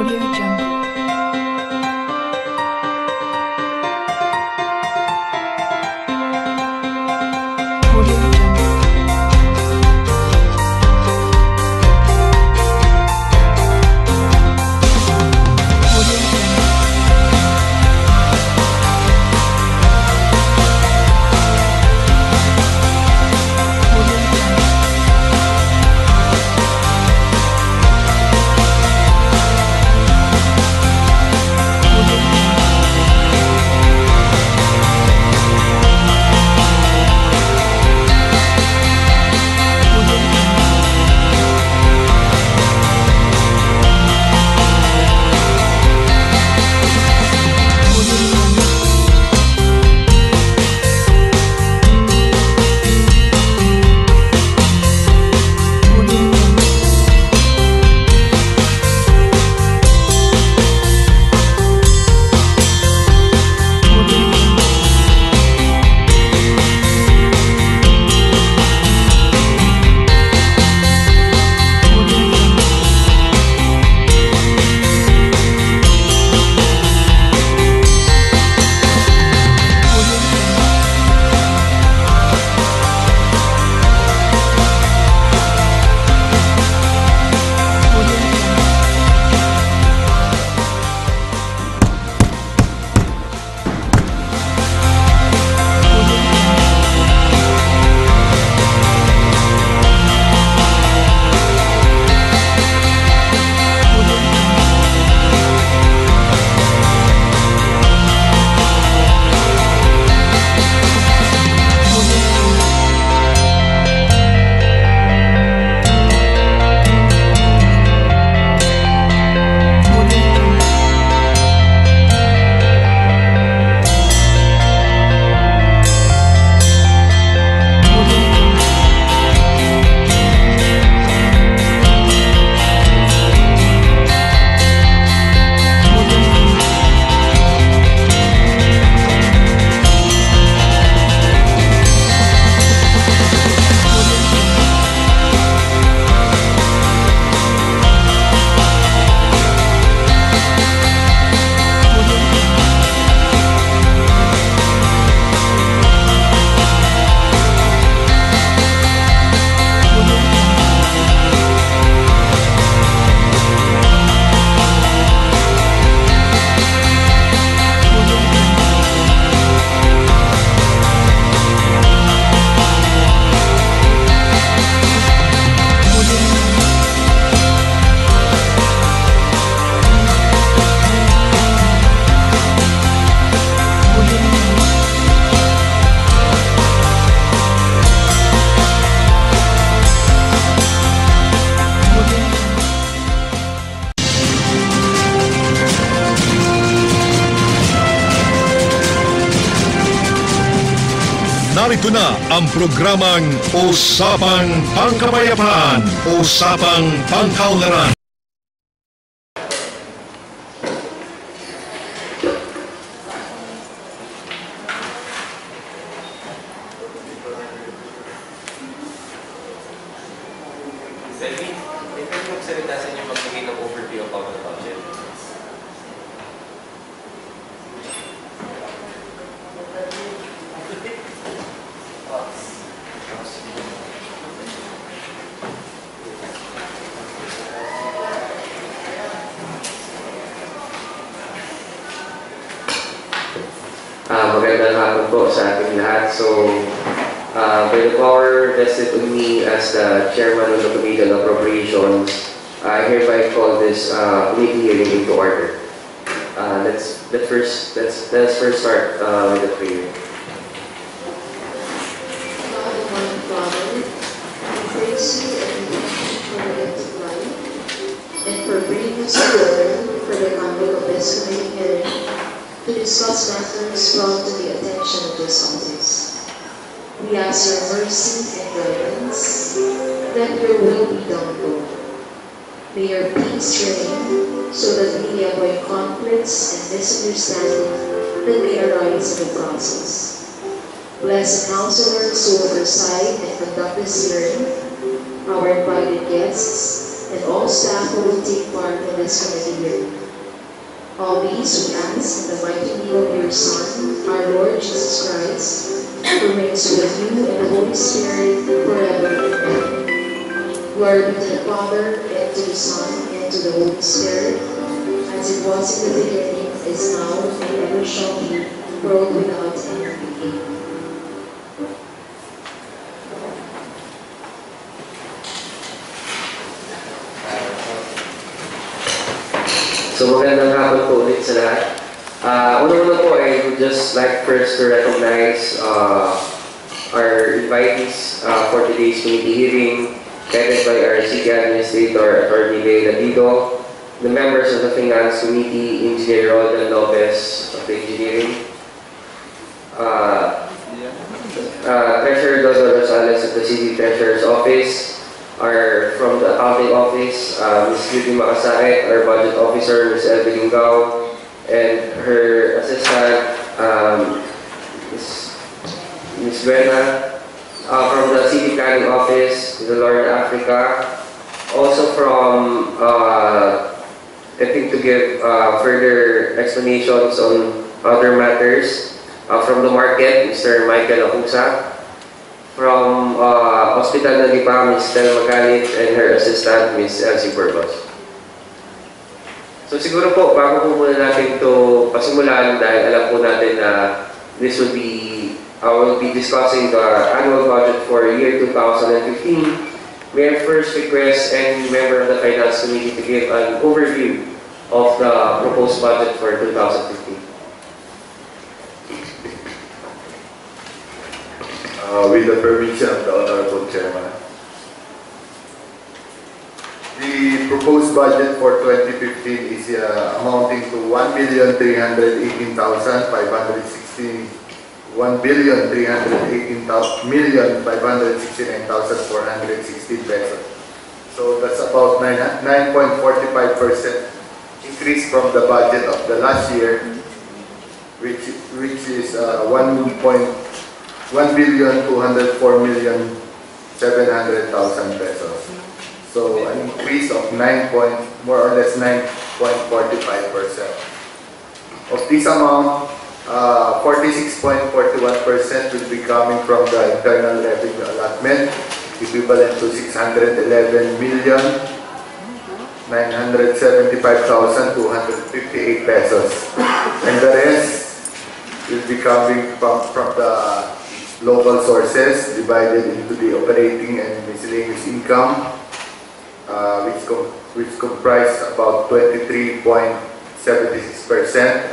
Audio Jungle. Audio Jungle. Audio Jungle. Audio Jungle. Narito na ang programang Usapang Pangkapayapaan, Usapang Pangkaunlaran. Selvi, may pwede magsalita sa inyo magbigay ng overview about the budget. Magandang hapon po sa ating lahat. So, by the power vested in me as the chairman of the Committee on Appropriations, I hereby call this committee hearing into order. Let's first start with the prayer. Father, we praise you and we thank you for the gift of life and for bringing us together for the conduct of this committee hearing to discuss matters brought to the attention of this office. We ask your mercy and guidance, that your will be done, Lord. May your peace reign, so that we may avoid conflicts and misunderstanding that may arise in the process. Bless the counselors who oversight and conduct this hearing, our invited guests, and all all staff who will take part in this committee hearing. All these we ask in the mighty name of your Son, our Lord Jesus Christ, who reigns with you and the Holy Spirit forever and ever. Glory be to the Father, and to the Son, and to the Holy Spirit, as it was in the beginning, is now, and ever shall be, world without end. Amen. So magandang hapon po ulit sa lahat. Una-una po, I would just like first to recognize our invitees for today's committee hearing, headed by our City Administrator, Attorney Leila Dido, the members of the Finance Committee, Engineer Roldan Lopez of Engineering, Treasurer Dodo Rosales of the City Treasurer's Office, from the Accounting Office, Ms. Judy Makasaet, our Budget Officer, Ms. Evelyn Gao, and her assistant, Ms. Buena, from the City Planning Office, the Lorna Africa, also from, I think to give further explanations on other matters, from the market, Mr. Michael Acusa, from Hospital Nalipa, Ms. Tel Magalit, and her assistant, Ms. Elsie Burgos. So siguro po, bago po muna natin ito pasimulan, dahil alam po natin na this will be, we'll be discussing the annual budget for year 2015. May I first request any member of the Finance Committee to give an overview of the proposed budget for 2015. With the permission of the Honorable Chairman. The proposed budget for 2015 is amounting to 1,318,516 1,318,569,416 pesos. So that's about 9.45% increase from the budget of the last year, which is 1,204,700,000 pesos. So an increase of more or less 9.45%. Of this amount, 46.41% will be coming from the internal revenue allotment, equivalent to 611,975,258 pesos. And the rest will be coming from the local sources divided into the operating and miscellaneous income, which comprise about 23.76%,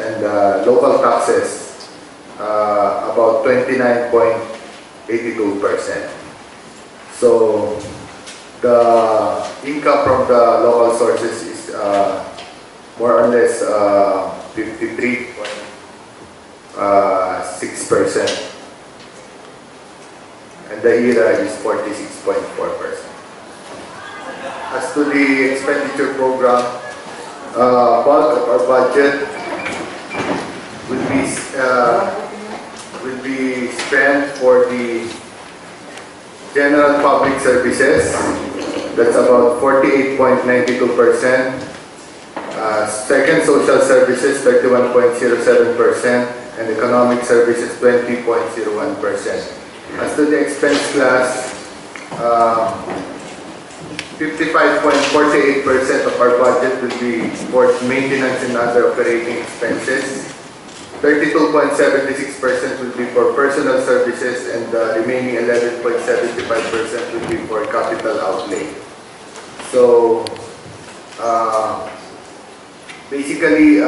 and local taxes about 29.82%. So the income from the local sources is more or less 53.6%. And the IRA is 46.4%. As to the expenditure program, bulk of our budget will be spent for the general public services. That's about 48.92%. Second, social services 31.07%, and economic services 20.01%. As to the expense class, 55.48% of our budget will be for maintenance and other operating expenses. 32.76% will be for personal services, and the remaining 11.75% will be for capital outlay. So, basically,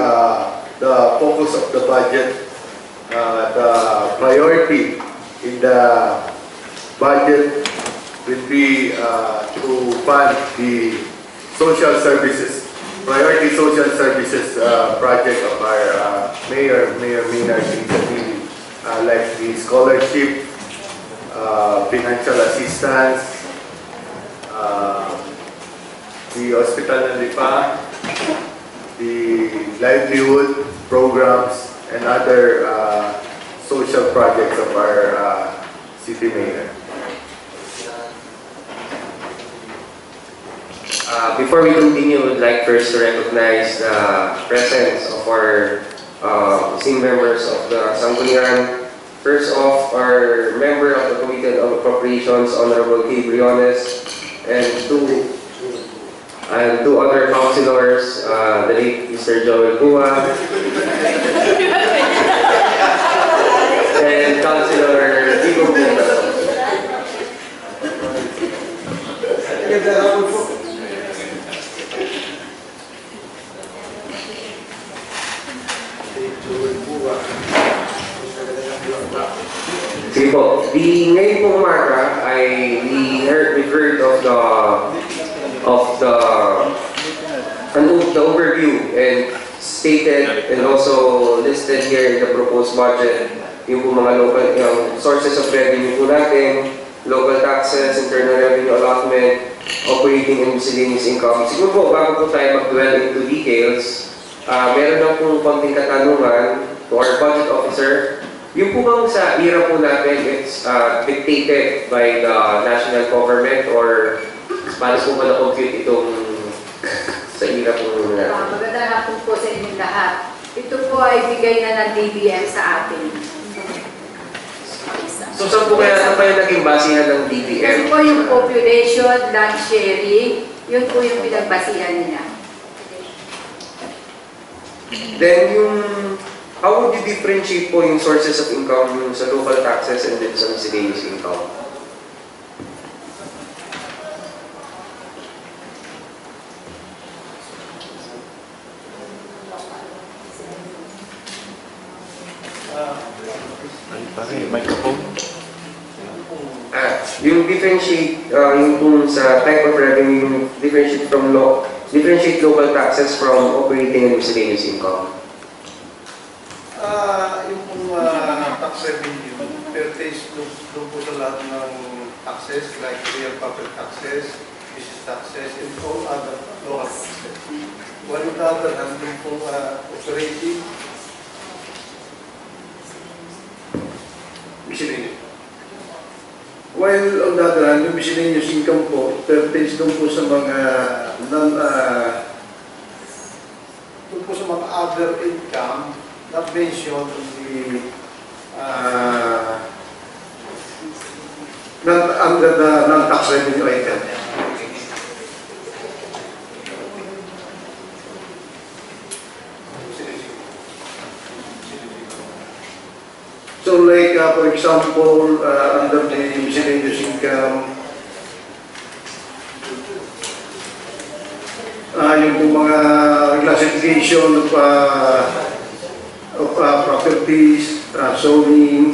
the focus of the budget, the priority in the budget will be to fund the social services, priority social services project of our Mayor Maynard initiative, like the scholarship, financial assistance, the Hospital Nalipa, the livelihood programs, and other social projects of our city mayor. Before we continue, we'd like first to recognize the presence of our esteemed members of the Sangguniang. First off, our member of the Committee on Appropriations, Honorable K. Briones, and two other councilors, the late Mr. Joel Cua, and Councilor Vigo Puna. Sige po, ngayon pong umaga ay we've heard of the overview and stated and also listed here in the proposed budget yung po mga local sources of revenue po natin, local taxes, internal revenue allotment, operating and miscellaneous income. Siguro po, bago po tayo mag-dwell into details, meron lang pong konting katanungan to our budget officer. Yung po bang sa IRA po natin, it's dictated by the national government or paano po ba na-compute itong sa IRA po natin? Magandang hapon po sa inyong lahat. Ito po ay bigay na ng DBM sa atin. So saan po kaya naging basihan ng Kasi DBM? po yung population, land sharing, yun po yung pinagbasihan nila. Then how would you differentiate po yung sources of income yung sa local taxes and then sa miscellaneous income? Yung differentiate, yung kung sa type of revenue, yung differentiate local taxes from operating and miscellaneous income. Yung pong tax revenue, pertains doon po sa lahat ng taxes like real property taxes, business taxes, and all other local taxes. While on the other hand, yung pong operating miscellaneous. While on the other hand, yung miscellaneous income po, pertains doon po sa mga doon po sa mga other income not mentioned in the under the non-tax revenue item. So like for example, under the miscellaneous income, yung mga classification of properties, zoning,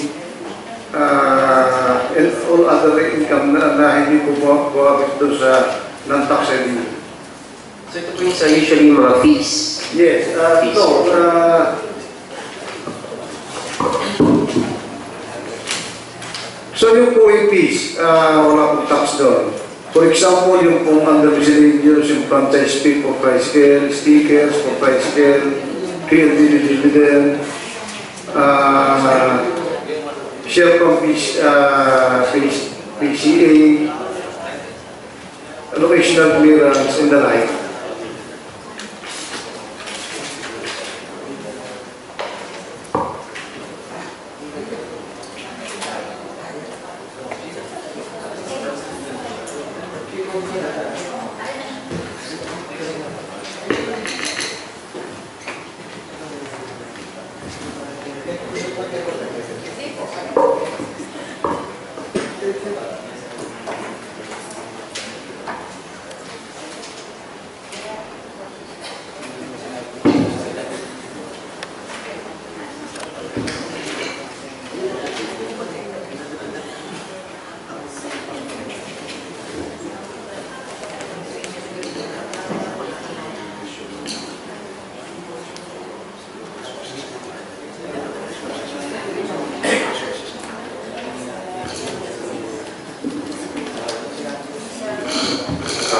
and all other income na hindi po buwabit doon sa non-tax revenue. So ito po yung sa usually mga fees. Yes, so yung po yung fees, wala pong tax doon. For example, yung pong under miscellaneous, yung franchise fee for tricycle, stickers for tricycle, clear dividend, share from PCA, locational clearance, and the like.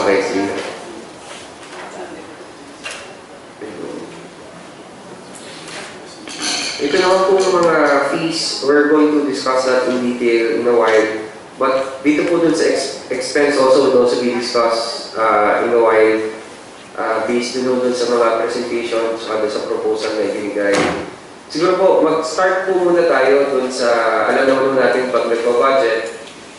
Okay, sige. Ito naman po yung mga fees, we're going to discuss that in detail in a while. But dito po dun sa expense also would also be discussed in a while, based din doon sa mga presentations, doon sa proposal na ibinigay. Siguro po, mag-start po muna tayo doon sa, alam naman natin pag nagpa-budget,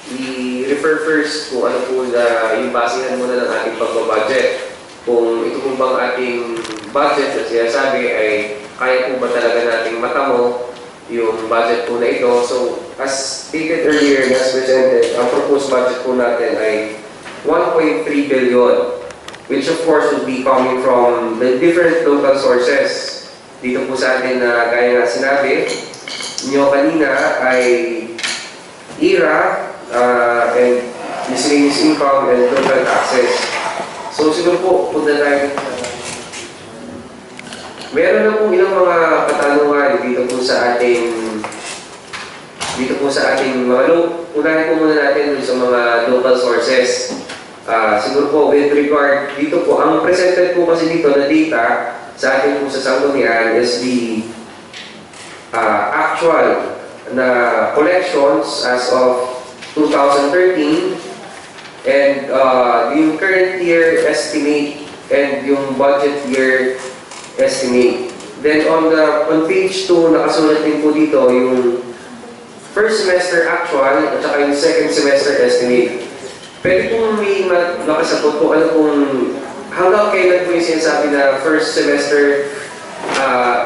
i-refer first kung ano po na yung basehan muna ng ating pagpa-budget. Kung ito po bang ating budget na sinasabi ay kaya po ba talaga nating matamo yung budget po na ito. So, as stated earlier, as presented, ang proposed budget po natin ay 1.3 billion, which of course will be coming from the different local sources. Dito po sa atin na gaya na sinabi nyo kanina ay IRA and miscellaneous income and local taxes. So siguro po, punta tayo. Meron na po ilang mga katanungan dito po sa ating mga unahin po muna natin sa mga local sources. Siguro po with regard dito po, ang presented po kasi dito na data sa ating po sa sanggunian is the actual na collections as of 2013 and yung current year estimate and yung budget year estimate. Then on page 2, nakasulat din po dito yung first semester actual at saka yung second semester estimate. Pwede pong may makasagot po ano kung hanggang kailan po yung sinasabi na first semester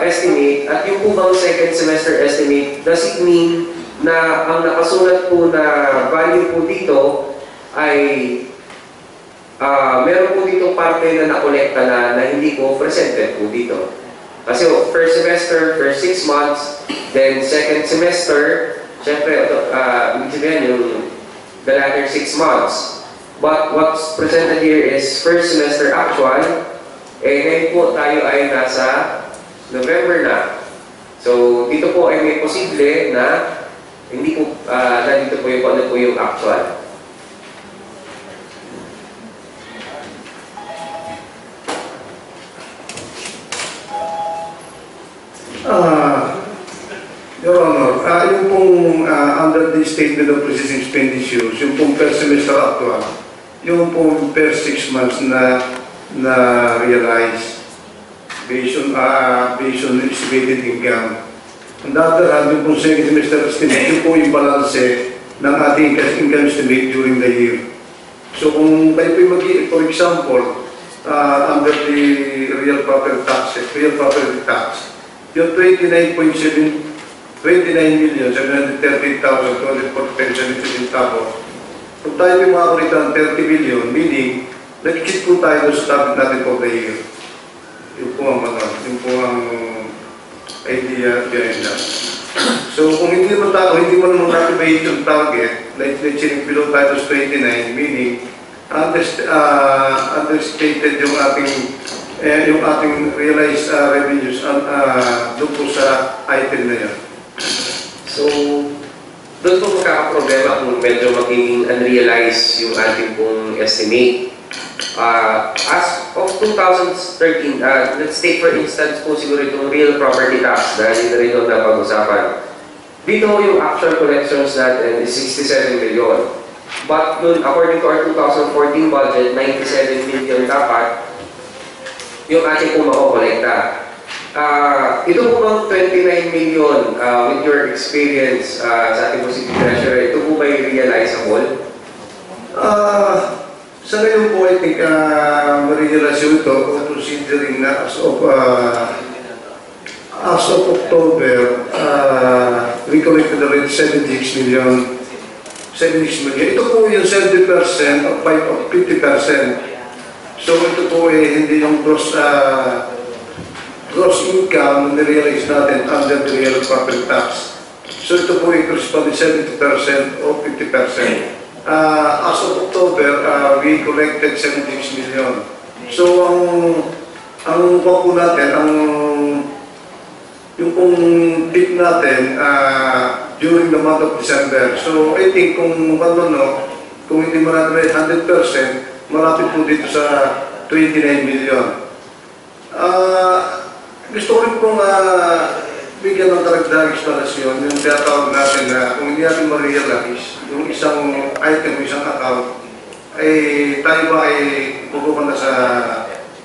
estimate at yung po bang second semester estimate, does it mean na ang nakasulat po na value po dito ay meron po dito parte na nakolekta na hindi po presented po dito. Kasi first semester, first 6 months, then second semester, syempre, ibig sabihin yung the latter 6 months. But what's presented here is first semester actual, ngayon po tayo ay nasa November na. So, dito po ay may posible na hindi po, nandito po yung ano po yung actual. Your Honor, yung pong under the statement of processing expenditures, yung pong per semester actual, yung pong per 6 months na realize based on estimated income. On the other hand, yung pong second semester estimate, yung po yung balance ng ating income estimate during the year. So kung kayo po for example, under the real property tax, yung 29,730,247 tapos. Kung tayo may makakurita ng 30 billion, meaning, nag-exit po tayo sa target natin for the year. Yung po ang idea behind that. So, kung hindi mo naman natin yung target, let's say below tayo sa 29, meaning, understated yung ating realized revenues doon po sa item na yan. So, doon po magkakaproblema kung medyo magiging unrealized yung ating pong estimate. As of 2013, let's take for instance po siguro itong real property tax dahil yun na rin doon na pag-usapan. Dito yung actual collections natin is 67 million. But according to our 2014 budget, 97 million dapat yung ating pong makukolekta. Ito po bang 29 million with your experience sa ating po City Treasurer, ito po ba realizable? Sa ngayon po, I think ma-realize ito considering na as of October, we collected already 76 million. Ito po yung 70% of 50%. So ito po hindi yung gross income na realize natin under the real property tax. So ito po ay corresponding 70% o 50%. As of October, we collected 76 million. So ang po natin, yung pong tip natin during the month of December. So I think kung hindi mo natin 100%, malapit po dito sa 29 million. Gusto ko rin pong bigyan ng karagdag explanation yung tinatawag natin na kung hindi natin ma-realize yung isang item, isang account, tayo ba ay pupunta sa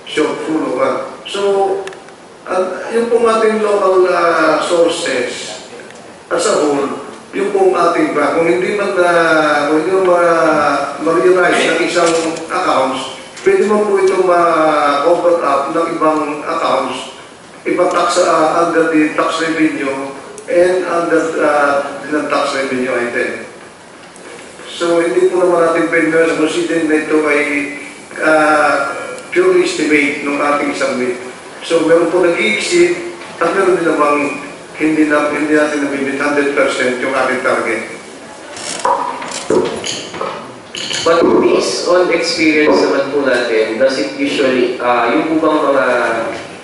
shortfall o ba? So, yung pong ating local sources as a whole, yung pong ating ba, kung hindi man kung hindi ma-realize ng isang accounts, pwede mo po itong ma-cover up ng ibang accounts, ibang tax under the tax revenue and under the tax revenue item. So, hindi po naman natin pwede consider na ito ay pure estimate ng ating submit. So, meron po nag-i-exceed at meron din namang hindi natin nabibit 100% yung ating target. But based on experience naman po natin, does it usually, yung po bang mga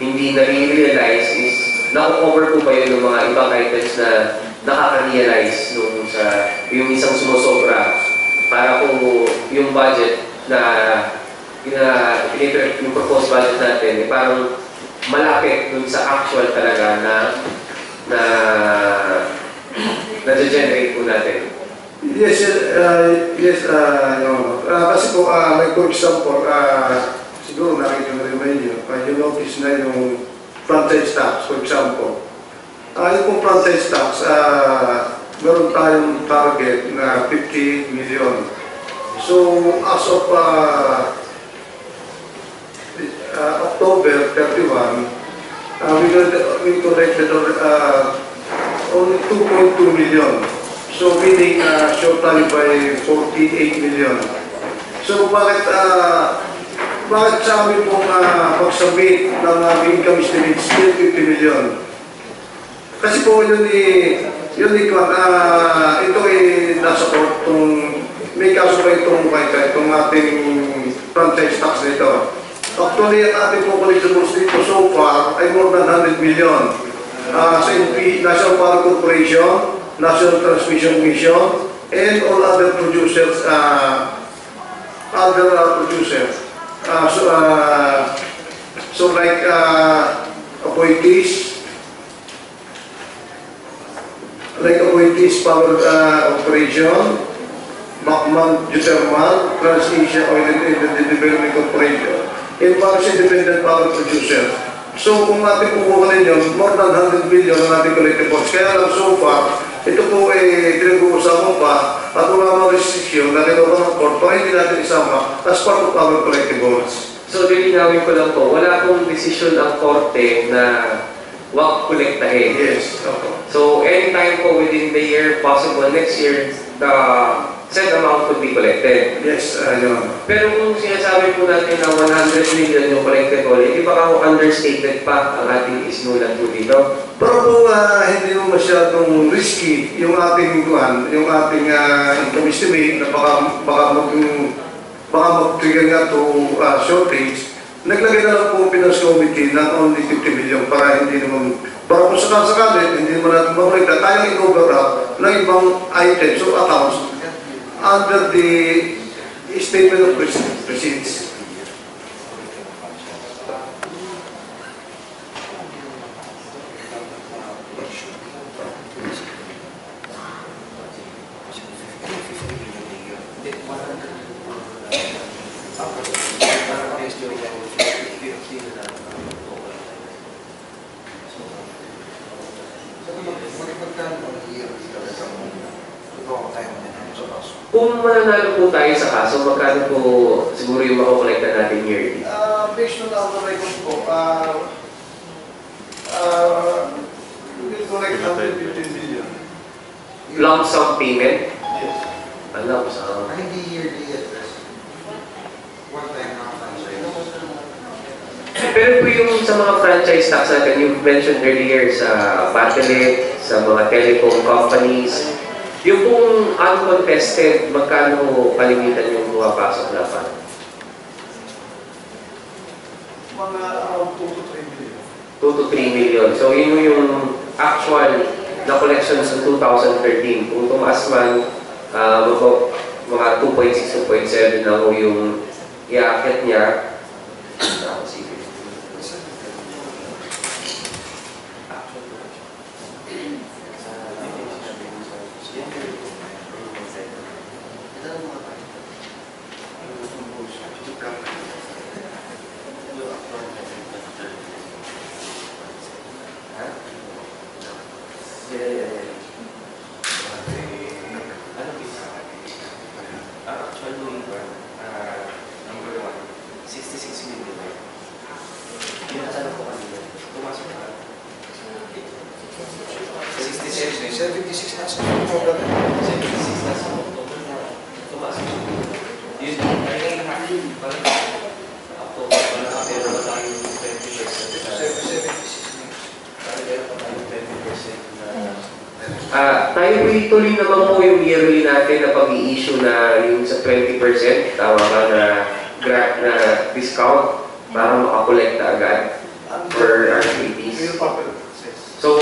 hindi nare-realize is, naku-cover po ba yun ng mga ibang items na nakaka-realize nung sa yung isang sumusobra para po yung budget na yung proposed budget natin, parang malapit dun sa actual talaga na-generate po natin. Yes, kasi po, like for example, siguro nakikita na rin yun, you notice na yung franchise tax, for example. Yung pong franchise tax, meron tayong target na 50 million. So, as of October 31, we collected only 2.2 million. So, meaning short tayo by 48 million. So, bakit sa amin pong pag-submit ng income estimate still 50 million? Kasi po ito ay nasa court may kaso pa itong ating franchise tax nito. Actually, ang ating po collectibles dito so far ay more than 100 million. Sa NP, National Power Corporation, National Transmission Commission, and all other producers, so like appointees, Power Operation, Bachmann Geothermal, Trans-Asia Oil and Development Corporation, and various independent power producers. So kung natin kukuha ninyo, more than 100 billion ang ating collectibles. Kaya lang so far, ito po ay pinag-uusapan pa at wala mga restriction na nilawang ng court para hindi natin isama as part of our collectibles. So, lilinawin ko lang po, wala pong decision ang korte na wag kolektahin. Yes. Okay. So, anytime po within the year, possible next year, the set amount could be collected. Yes, yun. Pero kung sinasabi po natin na 100 million yung collectible, hindi ba ako understated pa ang ating isnulat po dito? Pero po, hindi mo masyadong risky yung ating income estimate na baka mag-trigger nga to shortage. Naglagay na lang po Finance Committee ng only 50 million para hindi naman, para kung sakasakali, hindi naman natin makulita, tayong in-overlap ng ibang items o accounts under the statement of receipts. Kung mananalo po tayo sa kaso, magkano po siguro yung makukolekta natin yearly? Based on our record po, we'll collect 115 billion. Lump sum payment? Yes. Lump sum. Hindi yearly address. One time na franchise. Pero po yung sa mga franchise tax natin, you mentioned earlier sa Patelit, sa mga telecom companies, yung pong uncontested, magkano kalimitan yung pumapasok na pa? Mga around 2 to 3 million. 2 to 3 million. So yun yung actual na collections sa 2013. Kung tumaas man, mga 2.6, 2.7 na ho yung i-akit niya. Ano bisa? Actual waiver, number 1, 66 million. Yung natanong ko kanina, pumasok na. 76 na sa October. 76 na sa October na pumasok. Yun, ay ngayon na parang October, parang nakapera ba tayo 20%? 76. Parang meron pa tayo 20% na Tayo tuloy naman po yung yearly natin na pag-i-issue na yung sa 20%, tama ba na grant na discount para makakolekta agad for our activities. So,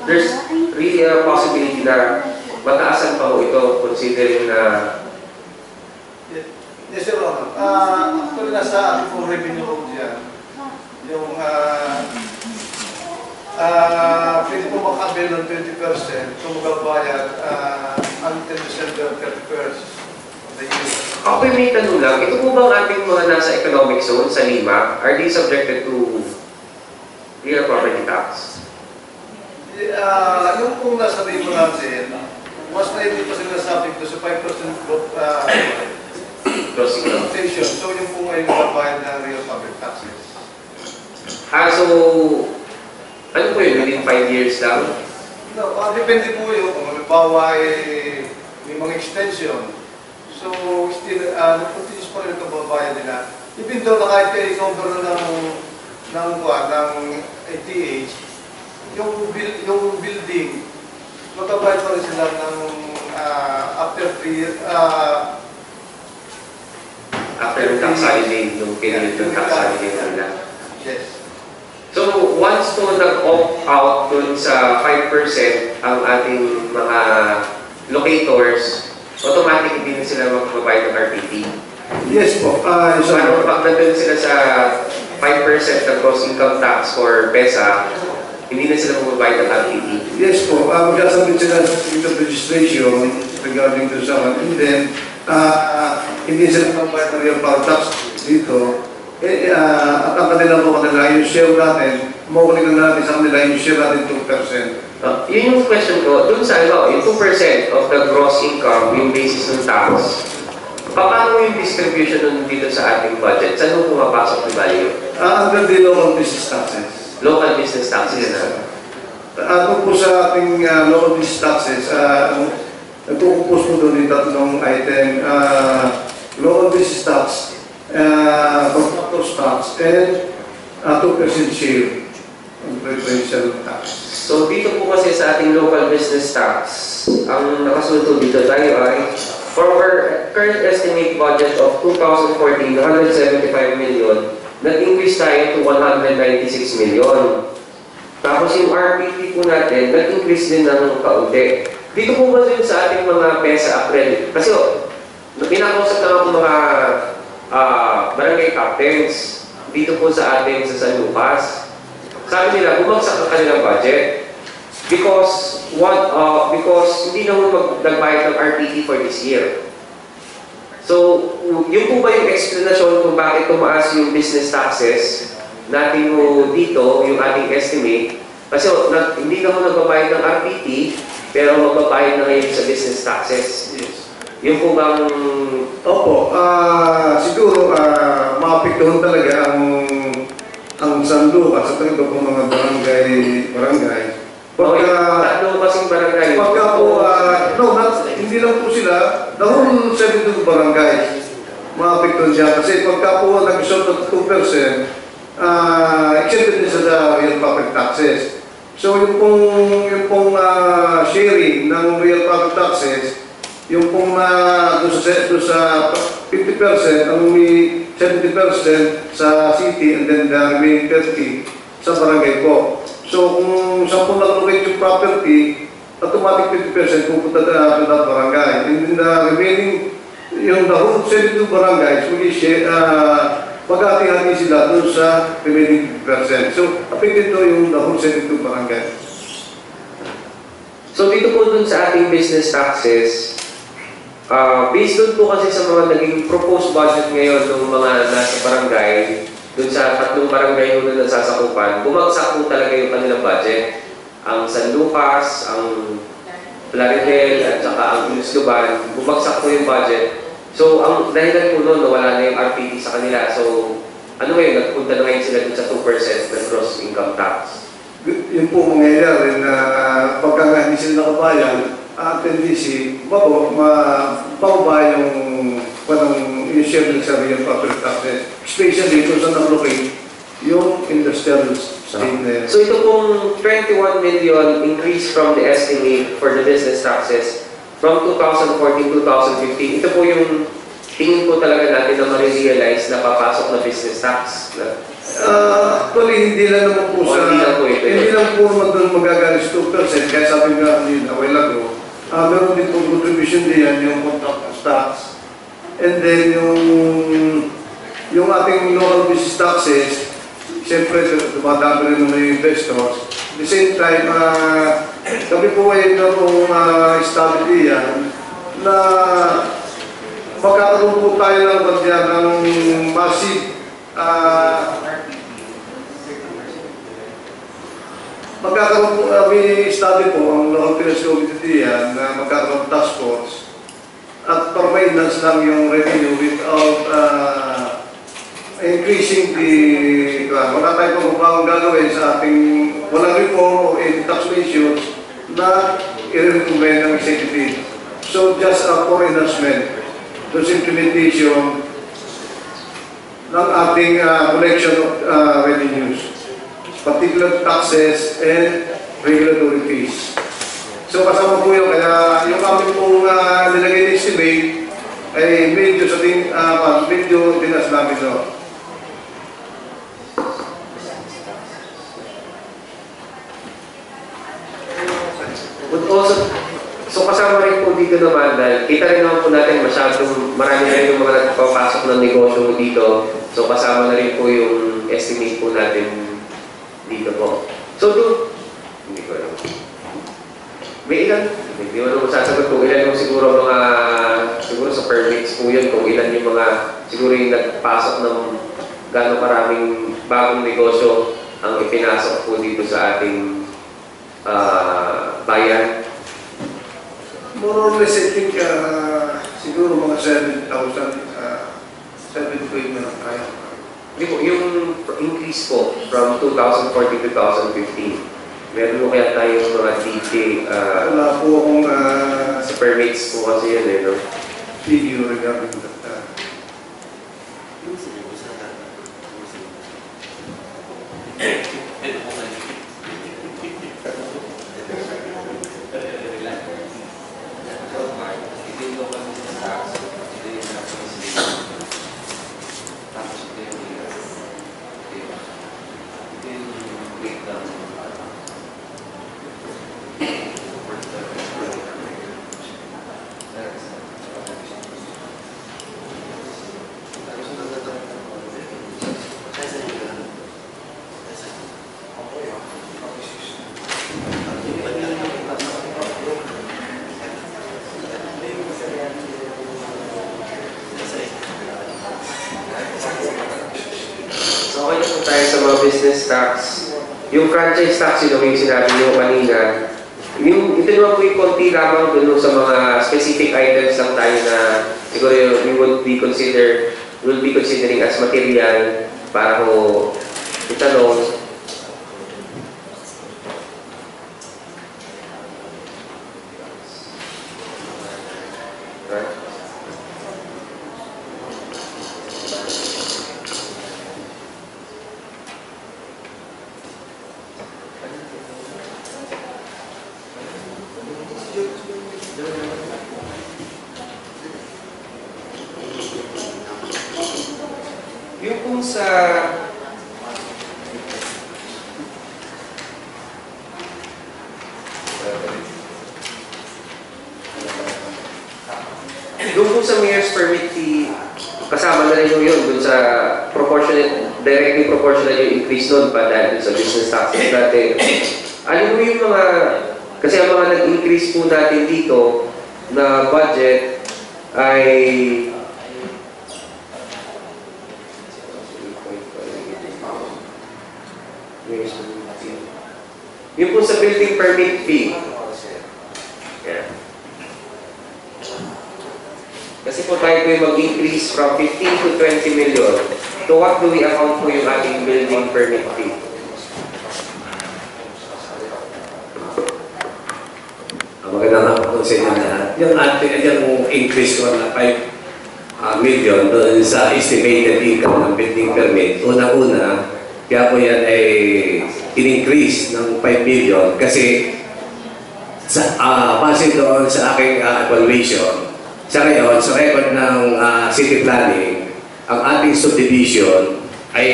there's really a possibility na mataasan pa ho ito considering na Yes, Your Honor. Actually, nasa ating full revenue code yan. Yung pwede po makabil ng 20% kung magbabayad until December 31st of the year. ako may tanong lang, ito po bang ating mga nasa economic zone sa Lima, are they subjected to real property tax? Yung kung nasa rito natin, mas na hindi pa sila subject to sa 5% Crossing lang. taxation. So yung po ngayon magbabayad ng real public taxes. So, ano po yun, within 5 years lang? No, depende po yun. Kung halimbawa may mga extension. So, still, continuous pa rin ito babayad nila. Even though na kahit i-cover na ng ATH, yung building, magbabayad pa rin sila ng after 3 years, After yung tax holiday, yung period ng tax holiday nila. yes. So, once to nag-opt out dun sa 5% ang ating mga locators, automatic hindi na sila magbabayad ng RPT. Yes po. So, ano, pag nandun sila sa 5% ng gross income tax for PESA, hindi na sila magbabayad ng RPT. Yes po. Magkasabit sila sa certificate of registration regarding to sa and then hindi sila magbayad ng real power tax dito. At ang kanila po kanila, yung share natin, makukunin na natin sa kanila yung share natin 2%. Yun yung question ko, dun sa yung 2% of the gross income, yung basis ng tax, paano yung distribution nun dito sa ating budget? Saan mo pumapasok yung value? Under the local business taxes. Local business taxes na. Kung po sa ating local business taxes, nagkukupos po doon yung tatlong item, local business tax, contractor's tax, and 2% share on preferential tax. So dito po kasi sa ating local business tax, ang nakasulto dito tayo ay for our current estimate budget of 2014, 175 million, nag-increase tayo to 196 million. Tapos yung RPT po natin, nag-increase din ng kaunti. Dito po ba yun sa ating mga PESA accredit? Kasi pinakausap na ako mga barangay captains dito po sa atin sa San Lucas. Sabi nila, bumagsak ang kanilang budget because hindi na nagbayad ng RPT for this year. So, yun po ba yung explanation kung bakit tumaas yung business taxes natin dito, yung ating estimate? Kasi hindi na nagbabayad ng RPT, pero magbabayad na ngayon sa business taxes. Yes. Yung po bang... Opo, siguro maapektuhan talaga ang San Lucas at ang iba pong mga barangay. Tatlo kasing barangay. Pagka po, hindi lang po sila, the whole 72 barangay, maapektuhan siya. Kasi pagka po nag-isot ng 2%, exempted din sa real property taxes. So yung pong sharing ng real property taxes, yung pong doon sa 50%, ang may 70% sa city and then the remaining 30% sa barangay po. So kung 10 na-locate yung property, automatic 50% pupunta na sa barangay. And then the remaining, yung the whole 72 barangays, mag-hati-hati sila doon sa remaining 50%. So affected to yung the whole 72 barangay. So dito po dun sa ating business taxes, based doon po kasi sa mga naging proposed budget ngayon ng mga nasa barangay, doon sa tatlong barangay na nasasakupan, bumagsak po talaga yung kanilang budget. ang San Lucas, ang Plaridel, at saka ang Luban, bumagsak po yung budget. So, ang dahilan po noon, nawala na yung RPT sa kanila. So, ano ngayon, nagpunta na ngayon sila dun sa 2% ng gross income tax. Yun po mangyayari na pagka nga hindi sila nakabayan, ang tendency, bababa yung share ng sa real property taxes. Especially kung saan nag-locate yung industrial state na yan. So ito pong 21 million increase from the estimate for the business taxes from 2014-2015. Ito po yung tingin po talaga natin na ma-realize na papasok na business tax. Actually, hindi lang naman po sa... Hindi lang po naman doon magagalis 2%. Kaya sabi nga kanina, a while ago, meron din po contribution diyan yung contract tax. And then yung ating local business taxes, siyempre, dumadami rin naman yung investors. At the same time, kami po ay study diyan na magkakaroon po tayo ng massive magkakaroon po, may study po ang local finance committee yan na magkakaroon task force at per-maintenance lang yung revenue without increasing the wala tayo pang gagawin sa ating walang reform o any tax measures na i-recommend ng executive. So just for enhancement, those implementation ng ating collection of revenues, particular taxes and regulatory fees. So kasama po yun, kaya yung aming pong nilagay na estimate ay medyo sa ating medyo dinas namin no. But also, so kasama rin po dito naman dahil kita rin naman po natin masyadong marami na rin yung mga nagpapasok ng negosyo dito. So kasama na rin po yung estimate po natin dito po. So doon, hindi ko alam. May ilan, hindi mo naman sasagot kung ilan yung siguro mga, siguro sa permits po yun, kung ilan yung mga, siguro yung nagpasok ng gano'ng karaming bagong negosyo ang ipinasok po dito sa ating bayan. More or less, I think, siguro mga 7,000, 7,000 na tayo. Hindi po, yung increase po from 2014 to 2015, meron po kaya tayong mga DK, wala po akong sa permits po kasi yun no? video regarding that. Business tax, yung franchise tax yung sinabi niyo kanina, yung ito naman po yung konti lamang dun sa mga specific items lang tayo na siguro we will be considering as material para ko itanong. Yung kung sa mayor's permit fee, kasama na rin yun dun sa proportionate, directly proportional yung increase nun pa dahil dun sa business taxes natin. Ano mo yung mga, kasi ang mga nag-increase po natin dito na budget ay Yung po sa building permit fee. Yan. Kasi po tayo po yung mag-increase from 15 to 20 million. To what do we account po yung ating building permit fee? Magandang hapon po sa inyo lahat. Yung increase ko na 5 million doon sa estimated income ng building permit. Una-una, kaya po yan ay in-increase ng 5 million kasi base doon sa aking evaluation, sa ngayon, sa record ng city planning, ang ating subdivision ay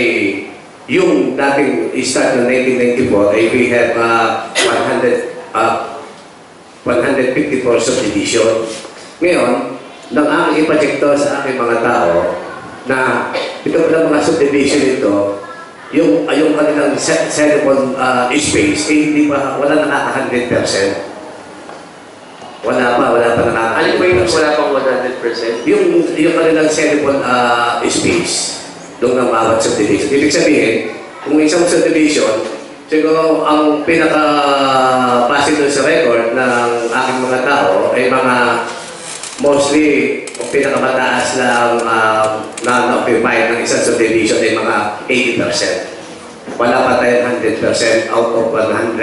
yung dating start ng 1994 ay we have 154 subdivision. Ngayon, nang aking iprojekto sa aking mga tao na ito pala mga subdivision ito, yung kanilang sellable space, hindi pa, wala nakaka 100%. Wala pa nakaka 100%. Ano ba yung wala pang 100%? Yung kanilang sellable space doon ng bawat subdivision. Ibig sabihin, kung isang subdivision, siguro ang pinaka-base doon sa record ng aking mga tao ay mga mostly ang pinakamataas lang na na-occupy ng isang subdivision ay mga 80%. Wala pa tayong 100% out of 154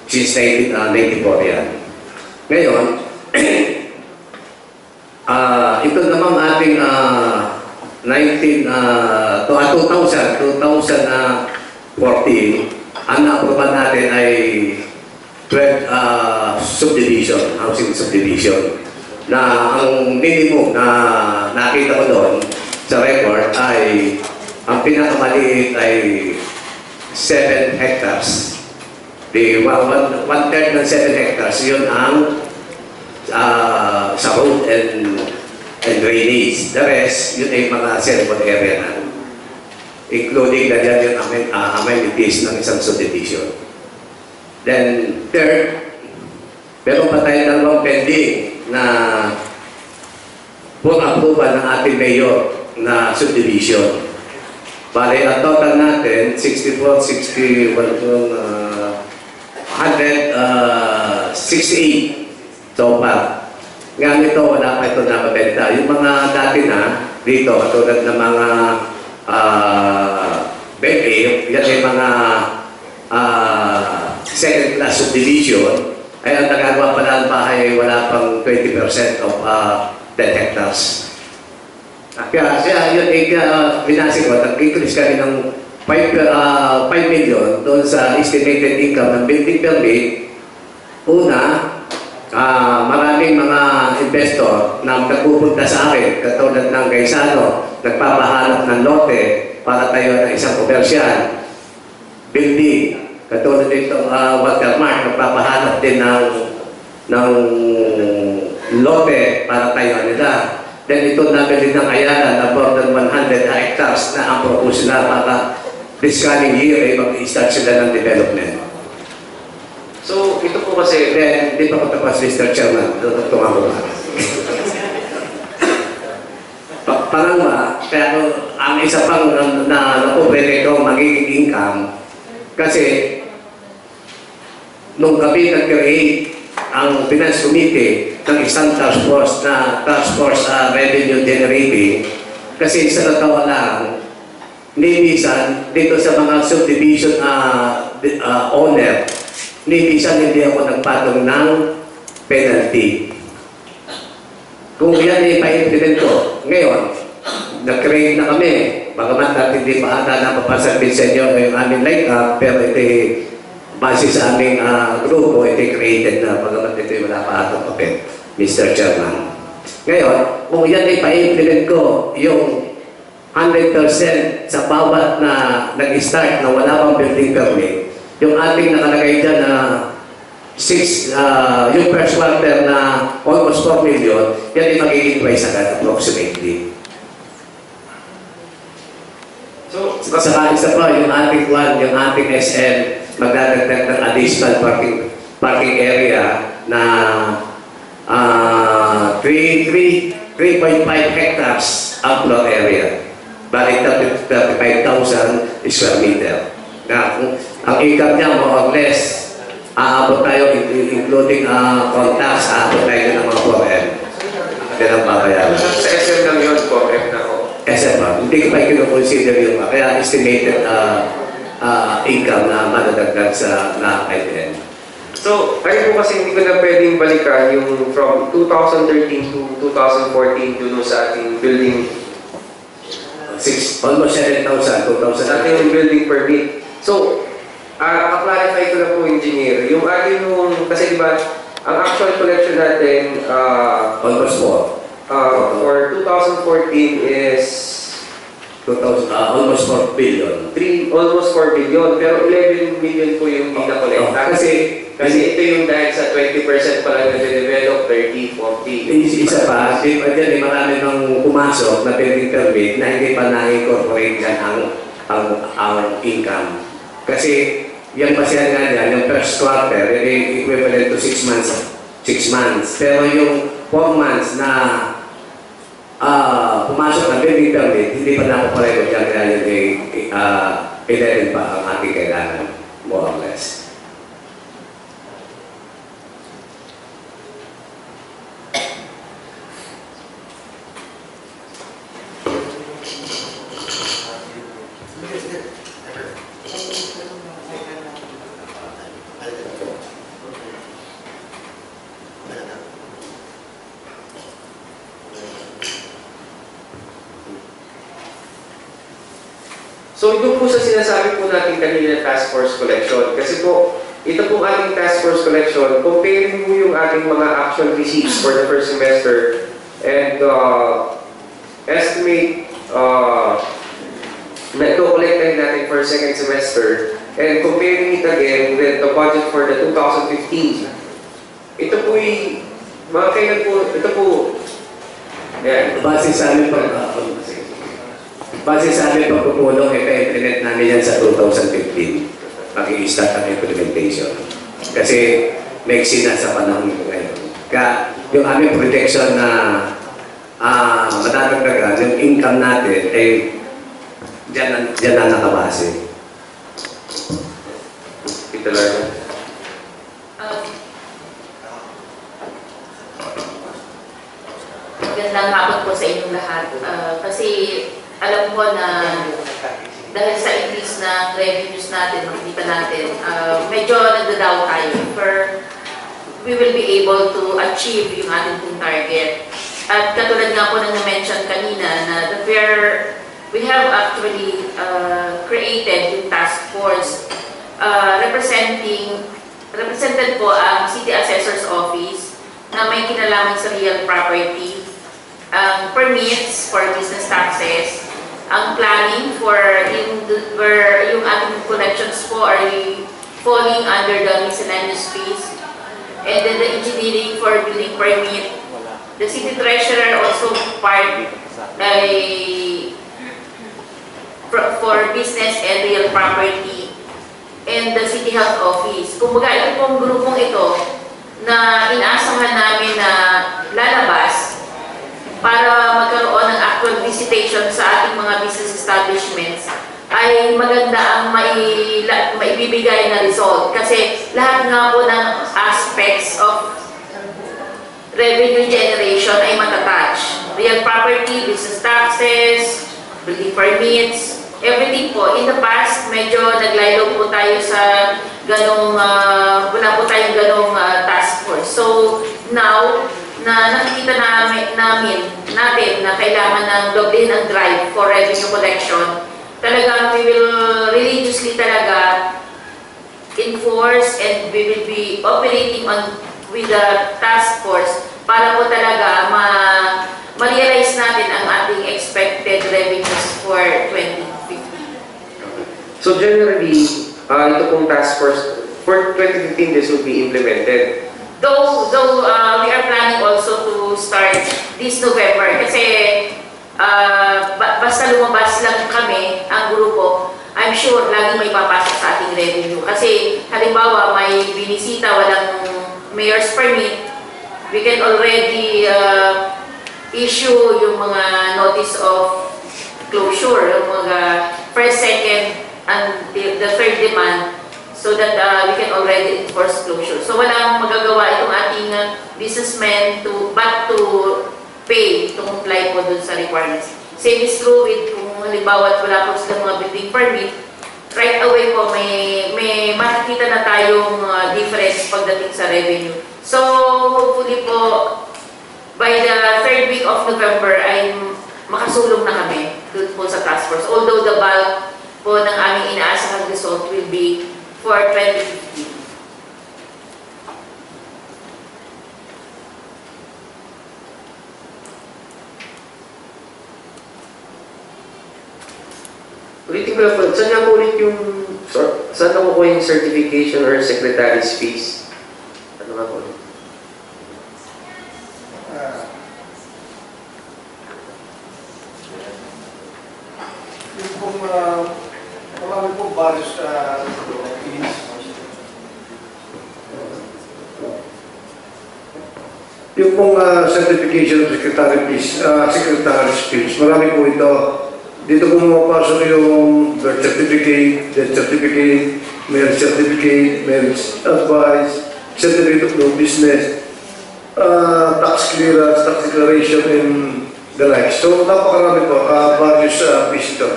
since 1994 yan. Ngayon, ito namang ating 2014, ang na-aproban natin ay 12 subdivision, housing subdivision, na ang minimum na nakita ko doon sa record ay ang pinakamaliit ay 7 hectares. The one-third ng 7 hectares, yun ang sa road and drainage. The rest, yun ay mga sellable area na. Including na dyan yung amenities ng isang subdivision. Then, third, meron pa tayo dalawang pending na full approval ng ating mayor na subdivision. Bale, ang total natin, 64, 61, 168 so far. Nga nito, wala pa ito napabenta. Yung mga dati na dito, katulad ng mga Bebe, yan ay mga second class subdivision, ay ang nagagawa pa ng bahay ay wala pang 20% of 10 hectares. Kaya yun ay binasi ko, nag-increase kami ng 5 million doon sa estimated income ng building permit. Una, maraming mga investor na nagpupunta sa akin, katulad ng Gaisano, nagpapahanap ng lote para tayo ng isang komersyal. Building, katulad nito Watermark, nagpapahanap din ng lote para tayo nila. Then ito namin din ng Ayala na more than 100 hectares na ang propose nila para this coming year ay mag-start sila ng development. So, ito po kasi... Then, di pa ko tapos, Mr. Chairman. Tunga ko ba? Pangalawa, kaya ang isa pang na-operate ito magiging income kasi nung kami nag-create ang Finance Committee ng isang task force na task force revenue generating kasi sa natawa lang minsan dito sa mga subdivision owner, minsan hindi ako nagpatong ng penalty. Kung yan ay pa-implement ko, ngayon, nag-create na kami. Bagamat natin hindi pa ata napapasabi sa inyo yung aming like-up, pero ito base sa aming grupo, ito created na. Bagamat ito wala pa ata papel, Mr. Chairman. Ngayon, kung yan ay pa-implement ko, yung 100% sa bawat na nag-start na wala pang building permit, yung ating nakalagay dyan na yung first quarter na almost 4 million, yan ay magiging twice agad approximately. So, saka isa pa, yung ating one, yung ating SM, magdadagdag ng additional parking area na 3.5 hectares outdoor area. Balik 35,000 square meter. Na, ang income niya more or less, aabot tayo, including contacts, aabot tayo ng mga 4M. Yan ang babayaran. Sa SM lang yun, 4M na ako. SM, hindi ko pa kino-consider yung kaya estimated income na madadagdag sa na-ITN. So, ayun po kasi hindi ko na pwedeng balikan yung from 2013 to 2014 dun sa ating building, Almost 7,000, 2,000. sa ating building permit. So, clarify ko na po, engineer, yung ating kasi diba, ang actual collection natin, Almost 4. for 2014 is Almost 4 billion. almost 4 billion, pero 11 million po yung hindi na-collecta. Kasi ito yung dahil sa 20% pa lang na-develop, 30, 40. Isa pa, di ba dyan, marami nang pumasok na building permit na hindi pa na-incorporate dyan ang income. Kasi yung basihan nga dyan, yung first quarter, equivalent to 6 months. 6 months. Pero yung 4 months na pumasok ng building permit, hindi pa napapareho dyan kaya yung 11 pa ang ating kailangan, more or less. So, ito po sa sinasabi po natin kanina task force collection. Kasi po, ito po ating task force collection, comparing mo yung ating mga actual receipts for the first semester and estimate na ito-collectin natin for second semester and comparing it again with the budget for the 2015. Ito po mga kailan po, ito po, yan. Base sa aming pagpupulong, ipag-implement namin yan sa 2015. Mag-i-start ang implementation. Kasi may na sa panahon ngayon. Kaya yung aming projection na madadagdagan, yung income natin, dyan na nakabase. Ito lang. Magandang hapon po sa inyong lahat. Kasi alam ko na dahil sa increase ng revenues natin, makikita natin, medyo nagdadaw tayo. We will be able to achieve yung ating pong target. At katulad nga po ng na-mention kanina na we have actually created yung task force represented po ang City Assessor's Office na may kinalaman sa real property, ang permits for business taxes, ang planning where yung ating collections po are falling under the miscellaneous fees, and then the engineering for building permit. The city treasurer also part for business and real property, and the city health office. Kumbaga, ito pong grupong ito na inaasahan namin na lalabas para magkaroon ng actual visitation sa ating mga business establishments ay maganda ang maibibigay na result. Kasi lahat nga po ng aspects of revenue generation ay matatouch. Real property, business taxes, building permits, everything po. In the past, medyo naglaylo po tayo sa ganong, wala po tayong ganong task force. So, now, na nakikita natin na kailangan ng doblehin ang drive for revenue collection, talagang we will religiously talaga enforce and we will be operating with the task force para po talaga ma-realize natin ang ating expected revenues for 2015. So generally, ito pong task force, for 2015 this will be implemented. Though we are planning also to start this November kasi basta lumabas lang kami, ang grupo, I'm sure lagi may papasok sa ating revenue. Kasi halimbawa may binisita, walang mayor's permit, we can already issue yung mga notice of closure, yung mga first, second, and the third demand so that we can already enforce closure. So walang magagawa itong ating businessmen but to pay, to comply po dun sa requirements. Same is true with kung halimbawa wala po silang mga building permit, right away po may makikita na tayong difference pagdating sa revenue. So hopefully po by the 3rd week of November ay makasulong na kami dun po sa task force. Although the bulk po ng aming inaasahang result will be for 2015. Ulitin ko lang po, saan na po ulit yung, saan na po yung certification or secretary's fees? Ano nga po? Yung pong, marami pong various fees. Yung pong certification of secretary's fees, marami po ito. Dito po pumapasok yung birth certificate, death certificate, marriage certificate, marriage advice, certificate of no business, tax clearance, tax declaration, and the like. So, napakarami po, various fees ito.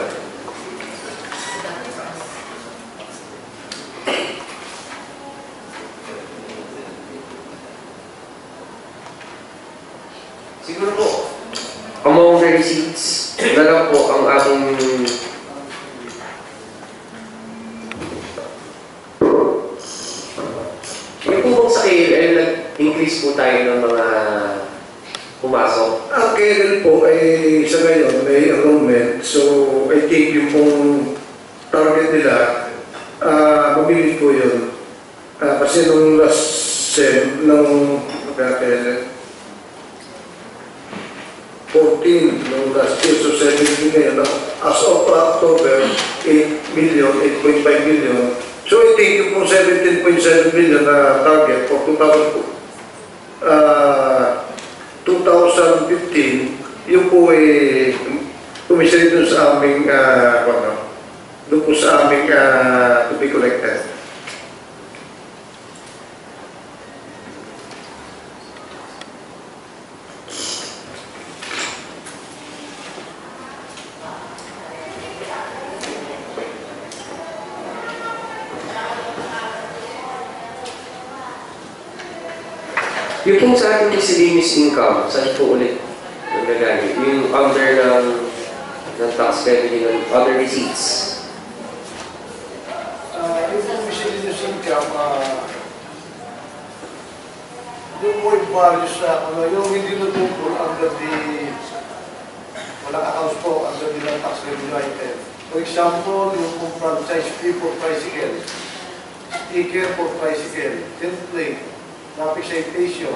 Siguro po, among the receipts, na lang po ang ating may po bang sa KLL nag-increase po tayo ng mga pumasok? Ang KLL po ay sa ngayon may enrollment. So, I think yung pong target nila, mabilis po yun. Kasi nung last sem, nung 14 nung last year, so 17 ngayon. As of October, 8 million, 8.5 million. So I think yung 17.7 million na target for 2015, yung po ay tumisiri dun sa aming, dun po sa aming to be collected. Yung pong sa ating miscellaneous income, saan po ulit nagagamit? Yung under ng tax revenue, ng other receipts. Yung pong miscellaneous income, yung more values yung hindi natutol under the walang accounts po under the tax revenue item. For example, yung pong franchise fee for tricycle, sticker for tricycle, template, traffic citation,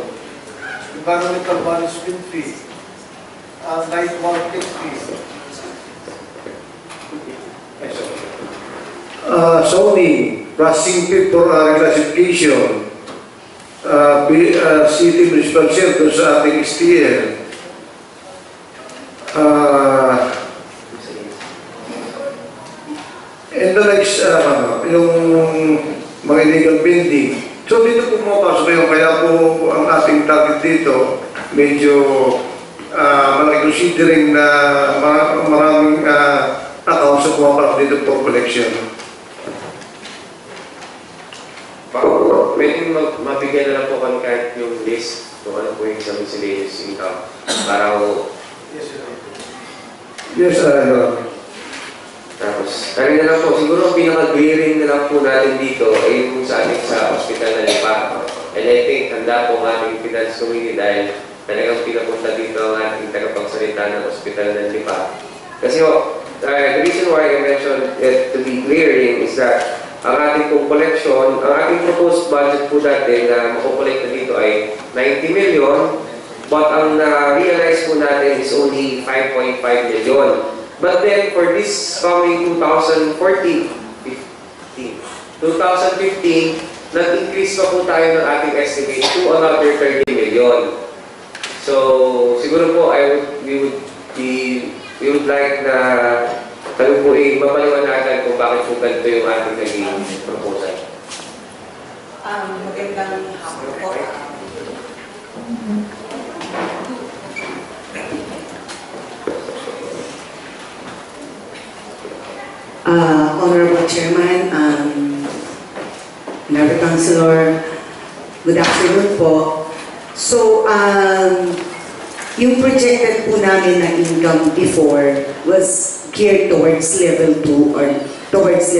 environmental management fee, night market fee. Sony, processing fee for reclassification, city municipal share sa ating STL, and the next, yung mga illegal pending. So dito po pumapasok kayo, kaya po ang ating target dito, medyo malaki considering na maraming accounts na pumapasok dito for collection. Pwede mabigyan na lang po kami kahit yung list kung ano po yung sa miscellaneous income para ho. Yes, Tapos, kami na lang po, siguro ang pinaka-glaring na lang po natin dito ay yung sa ating sa hospital na Lipa. And I think handa po ang ating finance committee dahil talagang pinapunta dito ang ating tagapagsalita ng hospital ng Lipa. Kasi the reason why I mentioned it to be glaring is that ang ating pong collection, ang ating proposed budget po dati na makukolect na dito ay 90 million, but ang na-realize po natin is only 5.5 million. But then, for this coming 2015, nag-increase pa po tayo ng ating estimate to another 30 million. So, siguro po, we would like na kami po mapaliwanagan kung bakit po ganito yung ating naging proposal. Magandang hapon po. Honorable Chairman, Honorable Councilor, good afternoon po. So, yung projected po namin na income before was geared towards level 2 or towards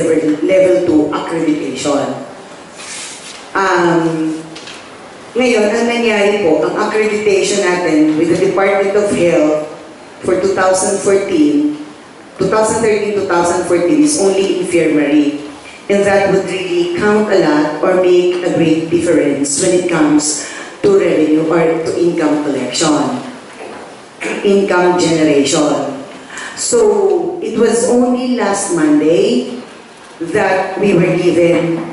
level 2 accreditation. Ngayon, ang nangyari po, ang accreditation natin with the Department of Health for 2013-2014 is only infirmary. And that would really count a lot or make a great difference when it comes to revenue or to income collection, income generation. So, it was only last Monday that we were given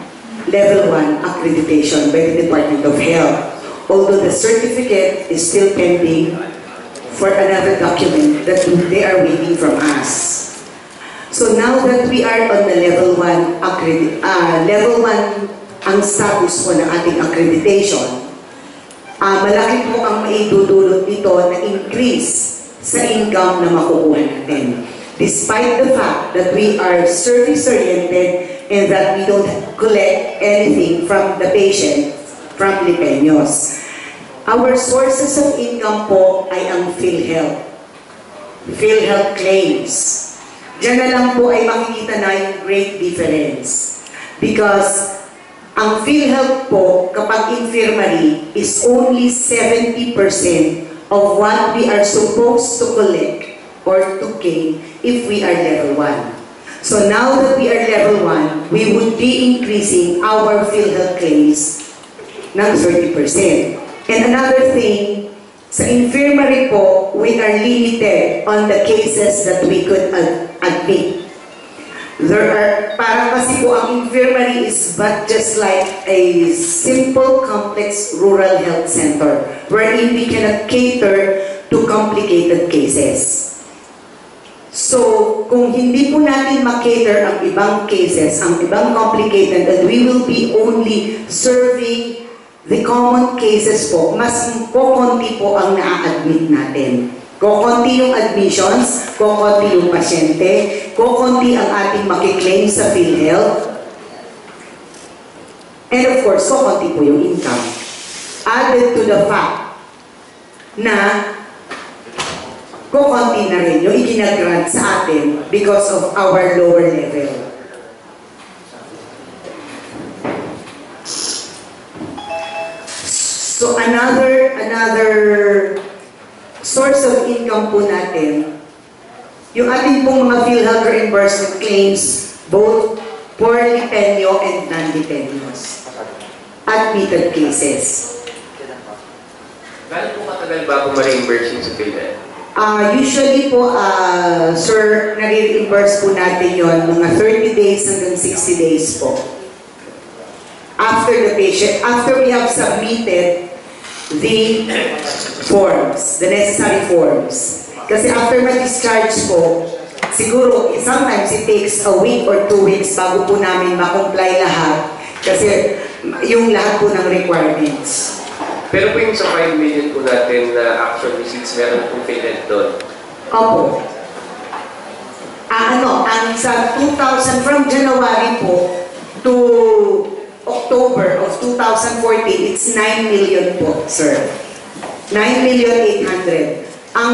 Level 1 accreditation by the Department of Health, although the certificate is still pending for another document that they are waiting from us. So now that we are on the Level 1 Level 1 ang status po ng ating accreditation, malaki po ang maidudulot nito na increase sa income na makukuha natin. Despite the fact that we are service-oriented and that we don't collect anything from the patient, from Lipeños. Our sources of income po ay ang PhilHealth. PhilHealth claims. Diyan na lang po ay makikita na yung great difference. Because ang PhilHealth po, kapag infirmary, is only 70% of what we are supposed to collect or to gain if we are level 1. So now that we are level 1, we would be increasing our PhilHealth claims ng 30%. And another thing, sa infirmary po, we are limited on the cases that we could admit. Parang kasi po ang infirmary is but just like a simple complex rural health center wherein we cannot cater to complicated cases. So, kung hindi po natin makater ang ibang cases, ang ibang complicated, and we will be only serving the common cases po, mas kukunti po ang na-admit natin. Kukunti yung admissions, kukunti yung pasyente, kukunti ang ating makiklaim sa PhilHealth, and of course, kukunti po yung income. Added to the fact na kukunti na rin yung iginagrant sa atin because of our lower level. So another source of income po natin, yung ating pong mga PhilHealth reimbursement claims, both for Lipeño and non-Lipeños, admitted cases. Gano'n po katagal bago ma-reimburse yung sa PhilHealth? Usually po, sir, nare-reimburse po natin yon mga 30 days hanggang 60 days po. After the patient, after we have submitted the forms, the necessary forms. Kasi after ma-discharge po, siguro, sometimes it takes a week or 2 weeks bago po namin ma-comply lahat. Kasi yung lahat po ng requirements. Pero po yung sa 5 million po natin na actual receipts, meron pong PhilHealth doon? Opo. Ang sa 2000, from January po to October of 2014, it's 9 million po, sir. 9,800,000. Ang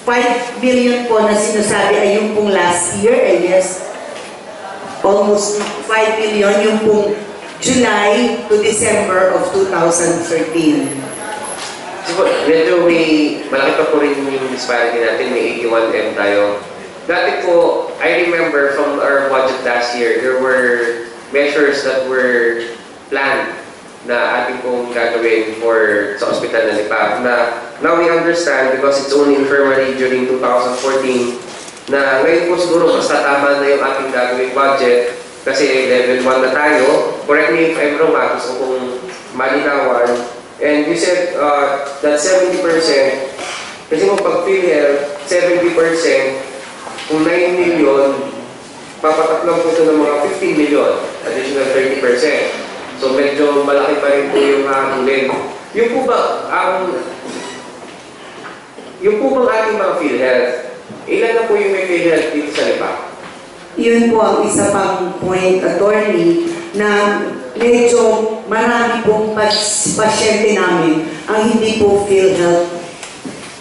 5 billion po na sinasabi ay yung pong last year, I guess, almost 5 billion, yung pong July to December of 2013. So, medyo malaki pa po rin yung disparity natin, may 81M tayo. Dati po, I remember from our budget last year, there were measures that were planned na ating pong gagawin for sa ospital na Lipa. Now we understand because it's only infirmary during 2014 na ngayon po siguro basta tama na yung ating gagawin budget kasi level 1 na tayo. Correct me if I'm wrong, gusto kong malinawan. And you said that 70%, kasi kung pag PhilHealth, 70%, kung 9 million, papatak lang po ito ng mga 15 million, additional 30%. So medyo malaki pa rin po yung hahabulin. Yung po ba, yung po bang ating mga PhilHealth, ilan na po yung may PhilHealth dito sa Lipa? Yun po ang isa pang point, attorney, na medyo marami pong pasyente namin ang hindi po PhilHealth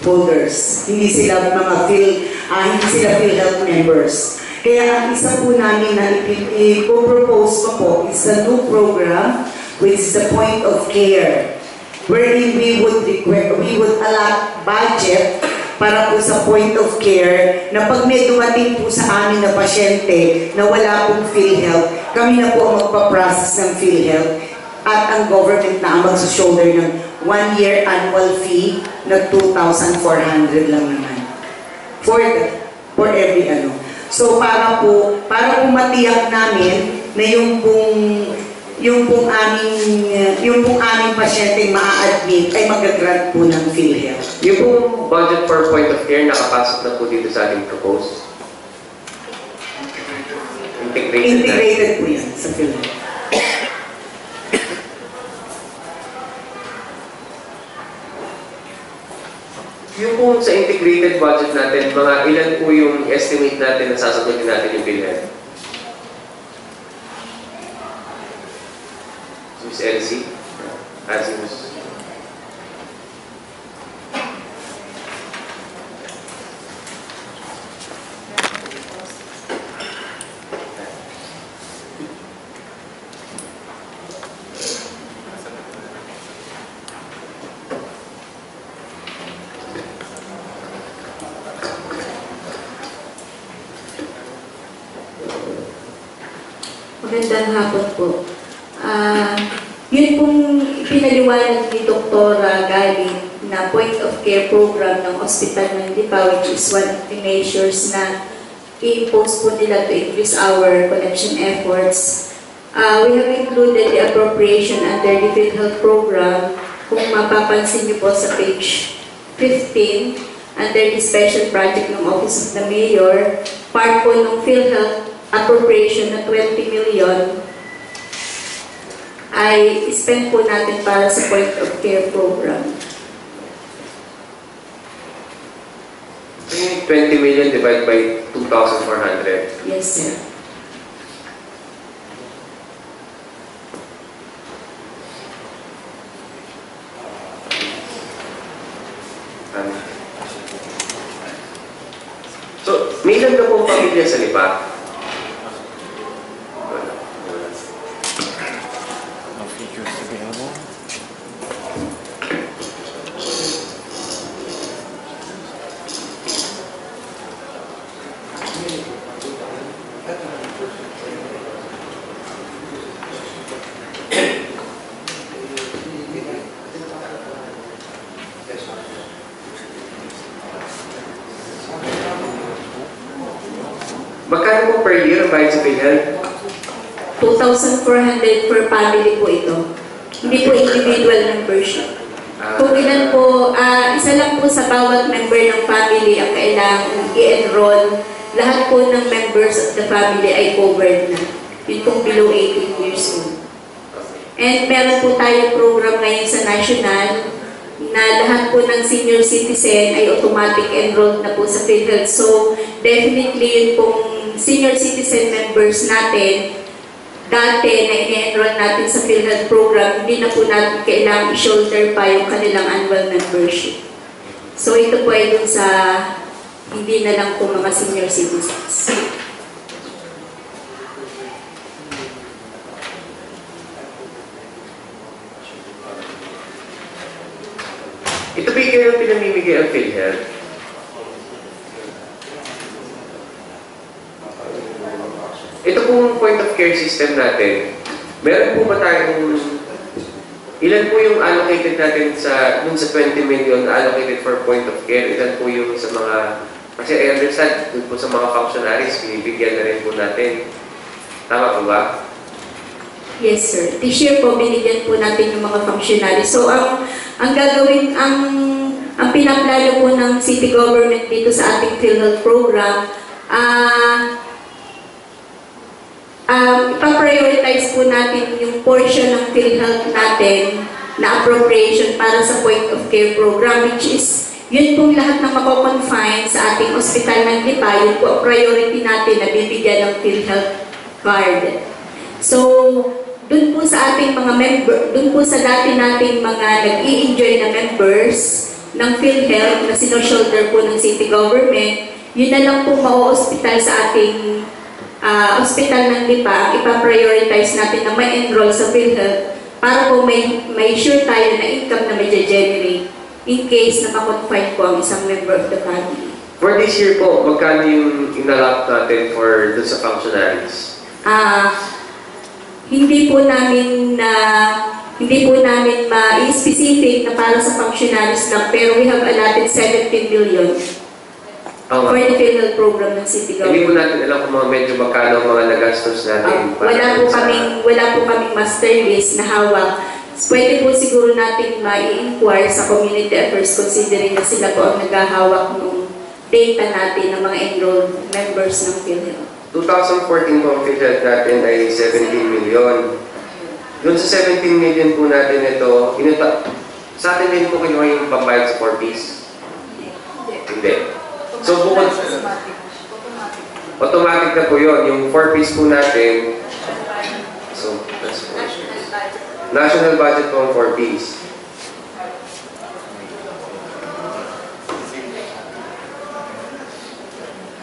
holders. Hindi sila PhilHealth members. Kaya ang isa po namin na i-propose pa po is a new program which is the point of care, wherein we would allot budget para po sa point of care na pag may dumating po sa amin na pasyente na wala pong PhilHealth, kami na po ang magpa-process ng PhilHealth at ang government na ang magsa-shoulder ng 1-year annual fee na 2,400 lang naman for every ano. So para po matiyak namin na yung pong aming pasyente maa-admit ay mag-grant po ng PhilHealth. Yung pong budget for point of care nakapasok na po dito sa ating proposed? Integrated po yan sa PhilHealth. Yung po sa integrated budget natin, mga ilan po yung estimate natin na sasagutin natin yung PhilHealth? Miss Elsie? Asimus? Magandang hapon po. Yun pong pinaliwanag ni Dr. Gali na point of care program ng Hospital ng Lipa, which is one of the measures na i-impose po nila to increase our collection efforts. We have included the appropriation under the PhilHealth program. Kung mapapansin niyo po sa page 15, under the special project ng Office of the Mayor, part po ng PhilHealth appropriation na 20 million ay spend po natin para sa point of care program. 20 million divided by 2,400? Yes, sir. So, may ilan na pong pamilya sa Lipa? Magkano po per year ang bayad sa PhilHealth? 2,400 per family po ito. Hindi po individual membership. Kung ilan po, isa lang po sa bawat member ng family ang kailangan i-enroll. Lahat po ng members of the family ay covered na. Yun pong below 18 years old. And meron po tayong program ngayon sa national na lahat po ng senior citizen ay automatic enrolled na po sa PhilHealth. So, definitely yun pong senior citizen members natin, dati na i-enroll natin sa PhilHealth program, hindi na po natin kailangang i-shoulder pa yung kanilang annual membership. So, ito po ay dun sa hindi na lang po mga senior citizens. Ito ba yung pinamimigay ang PhilHealth? Ito pong point of care system natin, meron po ba tayong, ilan po yung allocated natin sa 20 million na allocated for point of care, ilan po yung sa mga, kasi I understand, dun po sa mga functionaries, binibigyan na rin po natin. Tama po ba? Yes, sir. This year po, binigyan po natin yung mga functionaries. So, ang gagawin, ang pinaplano po ng city government dito sa ating PhilHealth program, ipaprioritize po natin yung portion ng PhilHealth natin na appropriation para sa point of care program, which is yun pong lahat ng mako-confine sa ating ospital ng Lipa, yun po ang priority natin na bibigyan ng PhilHealth card. So, dun po sa ating mga member, dun po sa dati nating mga nag-i-enjoy na members ng PhilHealth na sino-shoulder po ng city government, yun na lang po ma-hospital sa ating hospital ng Lipa, ipa-prioritize natin na may enroll sa PhilHealth para po may sure tayo na income na may generate in case na ma-confine po ang isang member of the family. For this year po, magkano yung inalok natin for dun sa functionaries? Hindi po namin ma-specific na para sa functionaries lang, pero we have allotted 17 million for the PhilHealth program ng city Hindi government. po natin alam kung mga medyo magkano ang mga nagastos natin. Wala po kaming master list na hawak. Pwede po siguro natin ma-inquire sa community affairs considering na sila po ang naghahawak ng data natin ng mga enrolled members ng PhilHealth. 2014 po ang PhilHealth natin ay 17 million. Doon sa 17 million po natin ito, sa atin din po kinuha yung pambayad sa 4Ps? Hindi. So bukod, automatic na po yun. Yung 4Ps po natin, so that's national budget po ang 4Ps.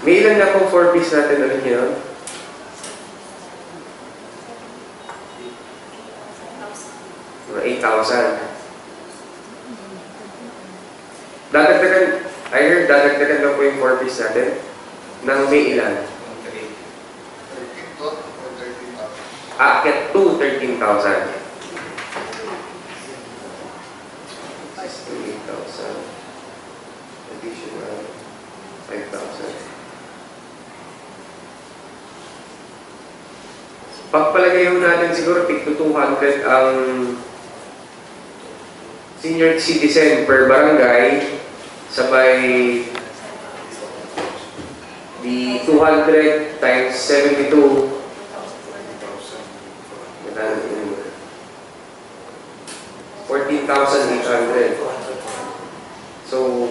May ilan na pong 4Ps natin ulit yun? Mga 8,000. Dadagdagan, I heard dadagdagan na po yung 4Ps natin nang may ilan? Akit to 13,000. 8,000 additional 5,000. Pagpalagay natin siguro tig to 200 ang senior citizen per barangay, sabay di 200 times 72 14,800. So,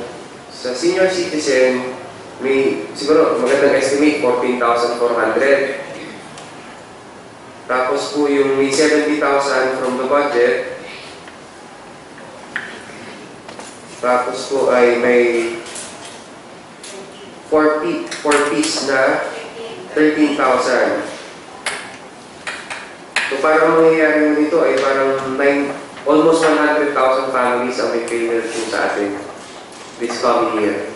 sa senior citizen, may siguro magandang estimate 14,400. Tapos po yung may 70,000 from the budget. Tapos po ay may 4Ps na 13,000. So parang mangyayari nito ay parang almost 100,000 families ang may payment po sa atin this coming year.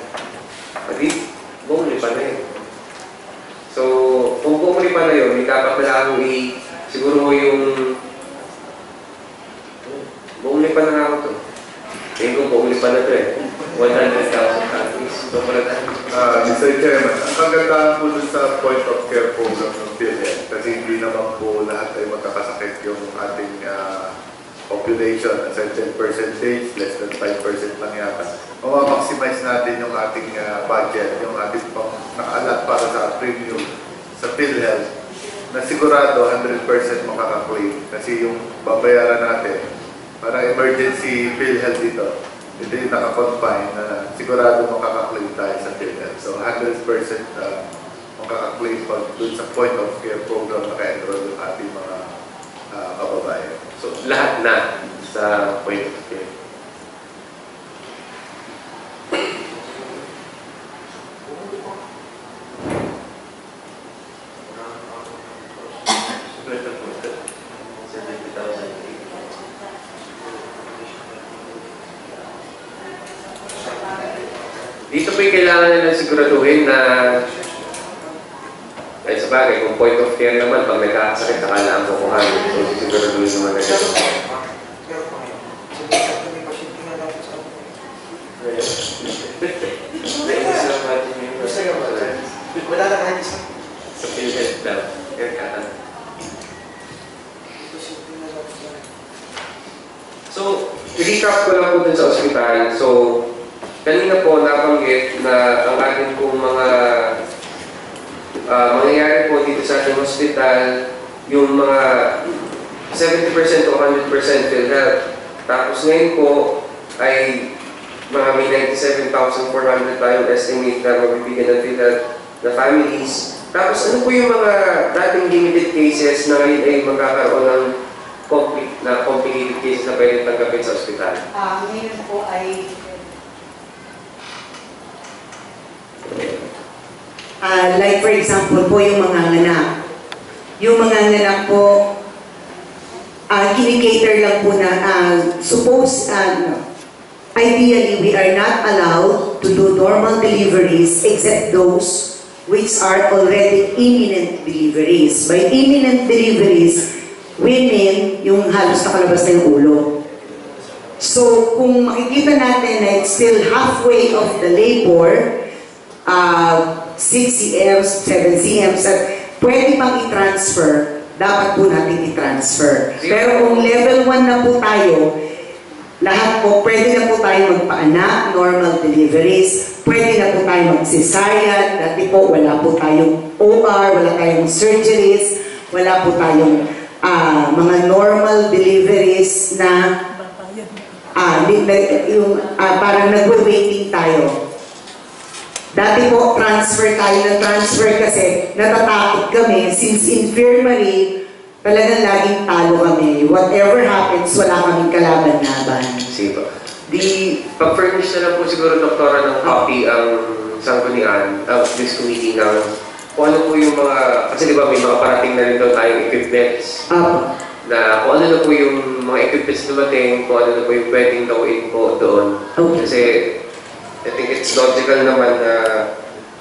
At least, bumuli pa na yun. So, kung bumuli pa na yun, dapat na lang siguro yung bumuli pa na nga ako to. Tingin ko bumuli pa na to eh. 100,000 families. So, Mr. Chairman, ang kagandahan po dun sa point of care program ng PhilHealth kasi hindi naman po lahat ay magkakasakit yung ating population, a certain percentage, less than 5% lang yata. Maximize natin yung ating budget, yung ating nakaalat para sa premium sa PhilHealth na sigurado 100% makaka-claim kasi yung babayaran natin para emergency PhilHealth dito. Ito yung naka-confine na sigurado makaka-claim tayo sa PhilHealth. So 100% makaka-claim pag dun sa point of care program naka-enroll yung ating mga kababayan. So, lahat na sa point of care. Dito po yung kailangan nila siguraduhin na ay sa bagay, kung point of care naman, pag nagkakasakit, saka ang kukuhanin. So, siguraduhin naman na ito. Wala na kahit isa. Sa PhilHealth daw. So, i-recap ko lang po dun sa ospital. So, kanina po nabanggit na ang ating pong mga mangyayari po dito sa ating hospital, yung mga 70% o 100% PhilHealth. Tapos ngayon po ay mga may 97,400 tayong estimate na mabibigyan ng PhilHealth na families. Tapos ano po yung mga dating limited cases na ngayon ay magkakaroon ng complicated cases na pwede tanggapin sa ospital? Ngayon po ay like for example po yung mga nganak. Yung mga nganak po, kinikater lang po na, ideally we are not allowed to do normal deliveries except those which are already imminent deliveries. By imminent deliveries, we mean yung halos nakalabas na yung ulo. So, kung makikita natin na it's still halfway of the labor, 6 cm, 7 cm, pwede pang i-transfer, dapat po natin i-transfer. Pero kung level 1 na po tayo, lahat po, pwede na po tayo magpaanak, normal deliveries, pwede na po tayo mag-cesarean, dati po wala po tayong OR, wala tayong surgeries, wala po tayong mga normal deliveries na parang nagwe-waiting tayo. Dati po, transfer tayo ng transfer kasi natatakot kami since infirmary, talagang laging talo kami. Whatever happens, wala kaming kalaban-laban. Sige po. Pag-furnish na lang po siguro, Doktora, ng copy ang sanggunian of this committee ng kung ano po yung mga, kasi di ba may mga parating na rin daw tayong equipments. Na kung ano na po yung mga equipments dumating, kung ano na po yung pwedeng gawin po doon. Kasi I think it's logical naman na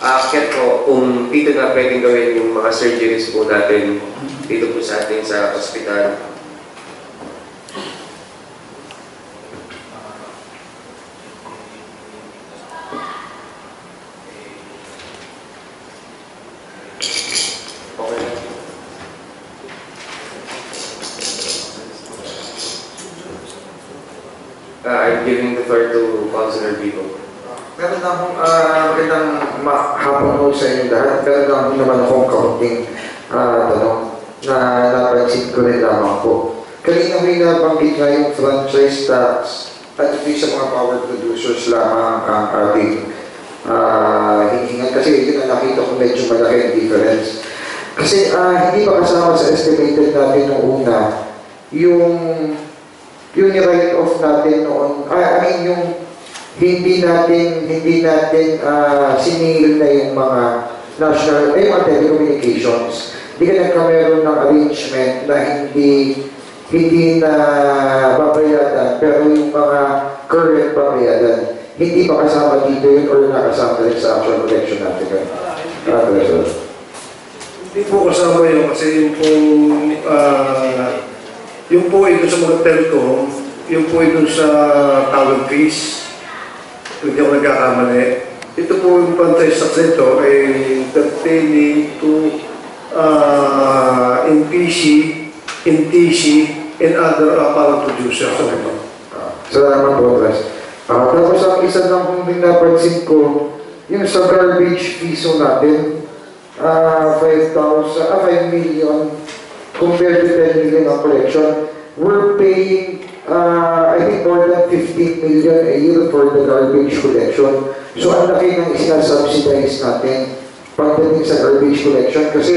aakyat po kung dito na pwedeng gawin yung mga surgeries po natin dito po sa ating sa ospital. I'm giving the floor to Councilor Vico. Meron na akong magandang hapon po sa inyong lahat. Meron na naman akong kaunting tanong na napansin ko rin lamang po. Kanina may nabanggit nga yung franchise tax at ito sa mga power producers lamang ang ating hihingan. Kasi yun ang nakita ko medyo malaki ang difference. Kasi hindi pa kasama sa estimated natin nung una yung write-off natin noon, yung hindi natin siningil na yung mga national, mga telecommunications. Hindi ka nagkameron ng arrangement na hindi na babayadan, pero yung mga current babayadan, hindi pa kasama dito yun or nakasama rin sa actual protection natin. Hindi po kasama yun kasi yung po ito sa mga telco, yung po ito sa tower fees, hindi ako nagkakamali. Ito po yung franchise tax nito ay pertaining to NPC, NTC, and other power producers. Salamat po, Andres. Tapos ang isa lang kung napansin ko, yung sa garbage fees natin, 5 million compared to 10 million of collection, we're paying, I think, more than 15 million a year for the garbage collection. So, ang laki ng sinasubsidize natin pagdating sa garbage collection kasi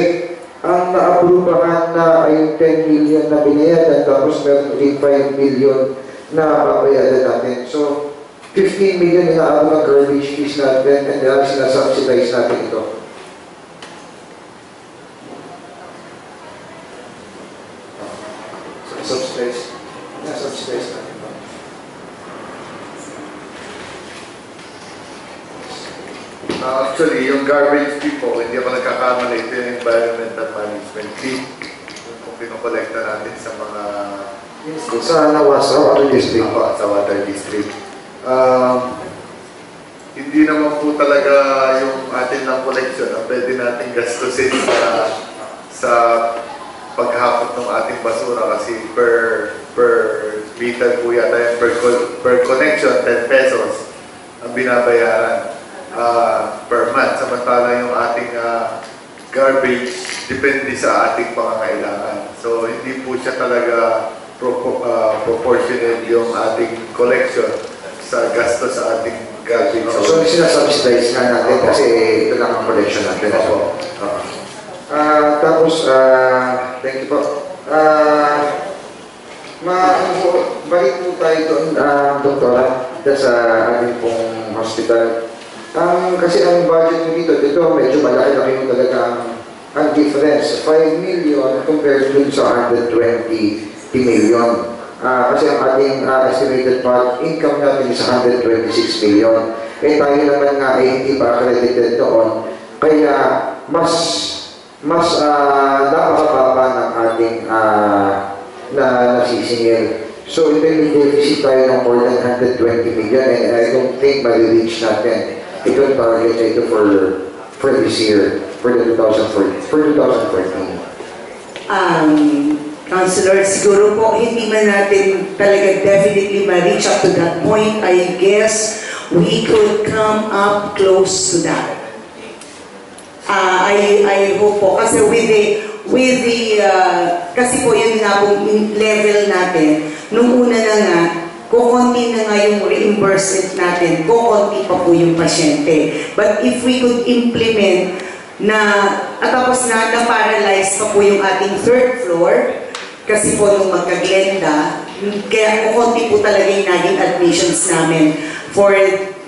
ang na-approvahan na ay 10 million na binayadan tapos meron ulit 5 million na babayadan natin. So, 15 million inaabot ng garbage fees natin and dahil sinasubsidize natin ito. Subsidize natin ba? Actually, yung garbage fee po, hindi ako nagkakamali, ito yung environmental management fee. Kung pinokolekta natin sa mga... Sa water district. Sa water district. Hindi naman po talaga yung atin ng collection na pwede natin gastusin sa paghapot ng ating basura kasi per meter po yata yan, per connection, 10 pesos ang binabayaran per month. Samantala yung ating garbage depende sa ating pangangailangan. So hindi po siya talaga proportionate yung ating collection sa gasto sa ating garbage. So sinasubsidize nga natin kasi ito lang ang collection natin. Opo. Tapos, thank you po. Balik po tayo doon, doktora, sa ating pong hospital. Kasi ang budget mo dito medyo malaki-laki mo talaga ang difference. 5 million compared dun sa 120 million. Kasi ang ating estimated income natin is 126 million. Tayo naman nga ay hindi pa accredited noon. Kaya mas napakababa ng ating nasisingil. So, ito yung deficit tayo ng more than 120 million and I don't think ma-reach natin ito target ito for this year, for 2014. Councilor, siguro po hindi man natin talaga definitely ma-reach up to that point. I guess we could come up close to that. I hope po kasi kasi po yun nga pong level natin nung una na nga kukunti na nga yung reimbursement natin, kukunti pa po yung pasyente. But if we could implement tapos na-paralyze pa po yung ating third floor kasi po nung magka-Glenda, kaya kukunti po talaga yung naging admissions namin for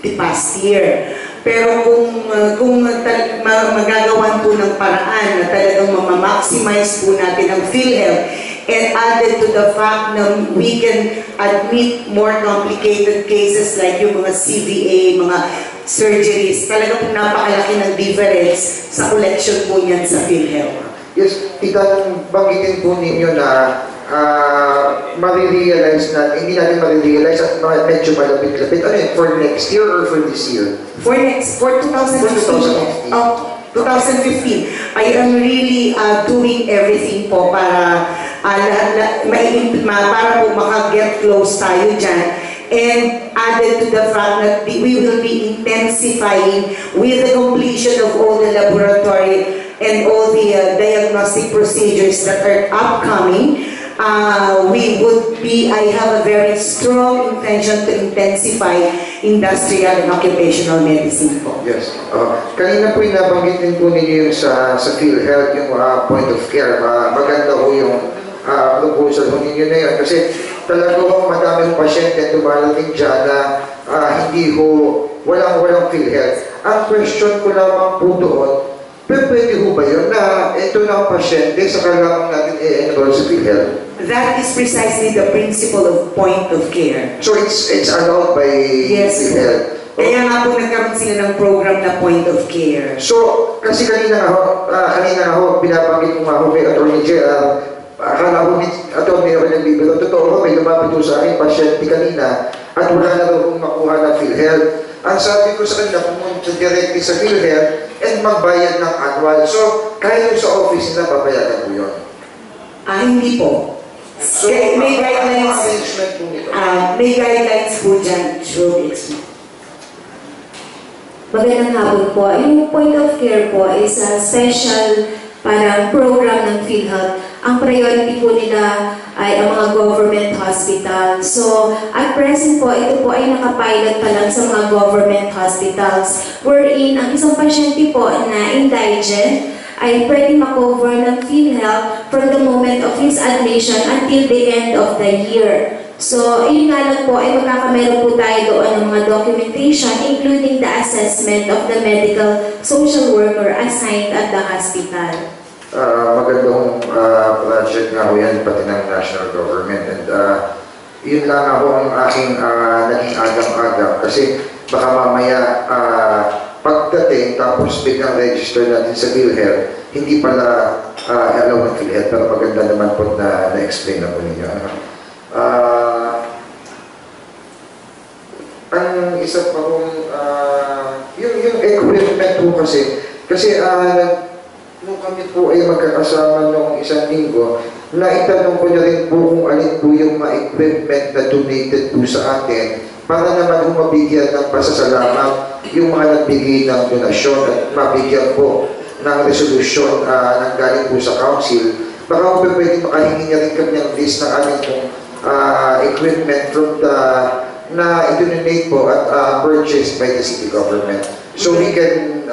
the past year. Pero kung magagawan po ng paraan na talagang maximize po natin ang PhilHealth and added to the fact na we can admit more complicated cases like yung mga CVA, mga surgeries, talaga po napakalaki ng difference sa collection po niyan sa PhilHealth. Yes, banggitin po ninyo na marirealize natin, hindi natin marirealize at medyo malapit-lapit. Ano yun, for next year or for this year? For 2015. 2015. I am really doing everything po para para po maka-get close tayo dyan. And added to the fact that we will be intensifying with the completion of all the laboratory and all the diagnostic procedures that are upcoming. I have a very strong intention to intensify industrial and occupational medicine po. Yes. Kanina po nabanggit din po ninyo yung sa PhilHealth, yung point of care. Maganda po yung proposal po ninyo na yun. Kasi talaga po madaming pasyente dumarating dyan na hindi po, walang PhilHealth. Ang question ko lamang po doon, pwede po ba yun na ito na ang pasyente sa kailangan natin i-enroll sa PhilHealth? That is precisely the principle of point of care. So it's allowed by PhilHealth? Kaya nga po nagkaroon sila ng program na point of care. So, kasi kanina nga ho, binabanggit ko nga ho kay Atty. J. Akala ko ni Atty. ako nagbibiro. Totoo ho, may lumapit ho sa akin, pasyente kanina, at wala na daw kung makuha ng PhilHealth. Ang sabi ko sa kanila, pumunta directly sa PhilHealth and magbayad ng annual. So, kaya yung sa office nila, papayagan po yun. Hindi po. So, may guidelines. May guidelines po dyan. Sure, Magandang hapon po. Yung point of care po is a special parang program ng PhilHealth. Ang priority po nila ay ang mga government hospitals. So, at present po, ito po ay nakapilot pa lang sa mga government hospitals wherein ang isang pasyente po na indigent ay pwede makover ng PhilHealth from the moment of his admission until the end of the year. So, yun nga lang po ay magkakameron po tayo doon ng mga documentation including the assessment of the medical social worker assigned at the hospital. Magandang project nga ho yan pati ng national government and yun lang ako ang aking naging agam-agam kasi baka mamaya pagdating tapos biglang register natin sa PhilHealth, hindi pala allow ng PhilHealth pero maganda naman po na na-explain na po ninyo. Ang isa pa kong yung equipment po kasi nung kami po ay magkakasama noong isang linggo, naitanong ko na rin po kung alin po yung mga equipment na donated po sa atin para naman mabigyan ng pasasalamat yung mga nagbigay ng donasyon at mabigyan po ng resolution nang galing po sa council, baka po pwede makahingi niya rin kami ng list ng aming pong equipment from the na i-donate po at purchased by the city government. So we can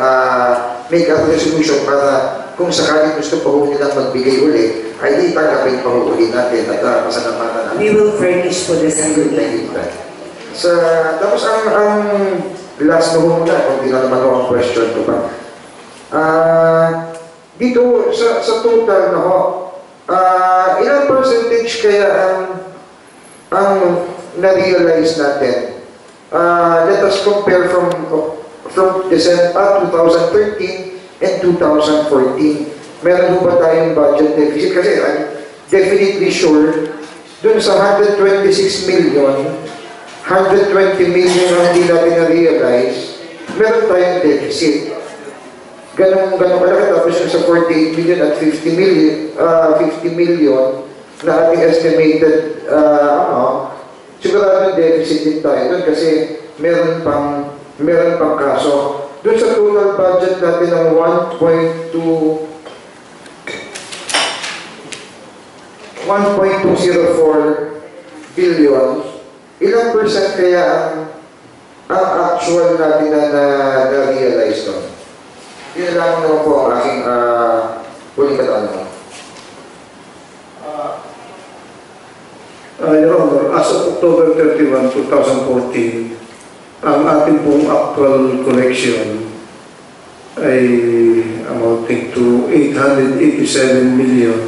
make a resolution para kung sakaling gusto pa ho nilang magbigay uli, ay di tanggapin pa ho uli natin at pasalamatan natin. We will furnish po the same. Tapos ang last na ho muna, kung di na naman ho ang question ko pa. Dito sa total na ho, ilang percentage kaya ang na-realize natin? Let us compare from December 2013 and 2014. Meron ba tayong budget deficit? Kasi I'm definitely sure dun sa 126 million, 120 million ang hindi natin na-realize, meron tayong deficit. Ganun kalaki, tapos yung sa 48 million at 50 million na ating estimated sigurado deficit din tayo doon kasi meron pang kaso. Doon sa total budget natin ng 1.204 billion, ilang percent kaya ang actual natin na-realize doon? Yun lang naman po ang aking huling katanungan. Your Honor, as of October 31, 2014, ang ating pong actual collection ay amounting to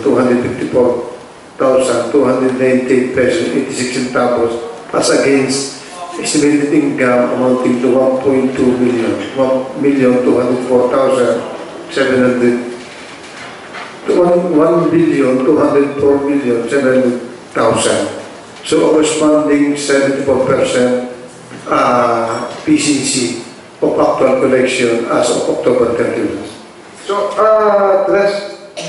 887,254,298 pesos 86 centavos as against estimated income amounting to 1.2 million, 1,204,700,000. So, corresponding 74% PCC of actual collection as of October 31. So,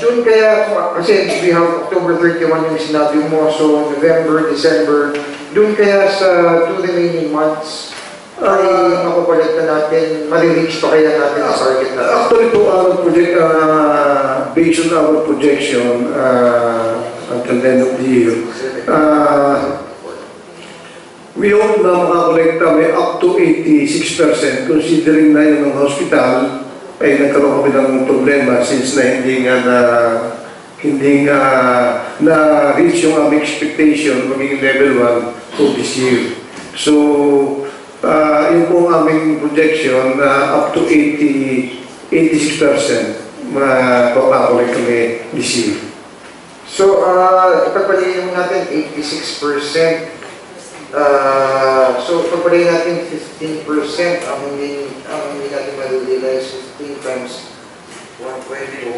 doon kaya, kasi we have October 31 yung sinabi mo, so November, December, doon kaya sa 2 remaining months, ay makukolekta natin, marireach pa kaya natin ang target natin? Actually po, our project, based on our projection until the end of the year, we hope na makakolekta may up to 86% considering na yung hospital ay nagkaroon kami ng problema since na hindi nga na-reach yung aming expectation maging level 1 for this year. So, yun po ang aming projection na up to 86% makakolekta kami this year. So, ipagpalihin natin 86%. So, pagpalay natin 15% ang hindi natin ma-realize 15 times 1.2.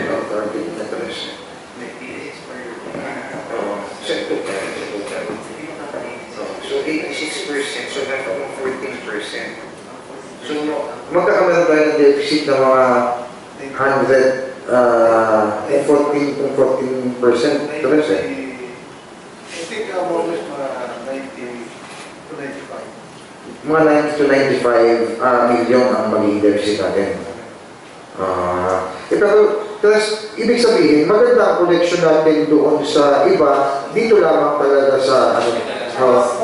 Of target interest. So 86%, so that's 14%. So magkakameron tayo ng deficit na mga 14%. I think more or less 90 to 95. Mga 90 to 95 million ang magiging deficit natin. Tapos, ibig sabihin, maganda ang connection natin doon sa iba, dito lamang talaga sa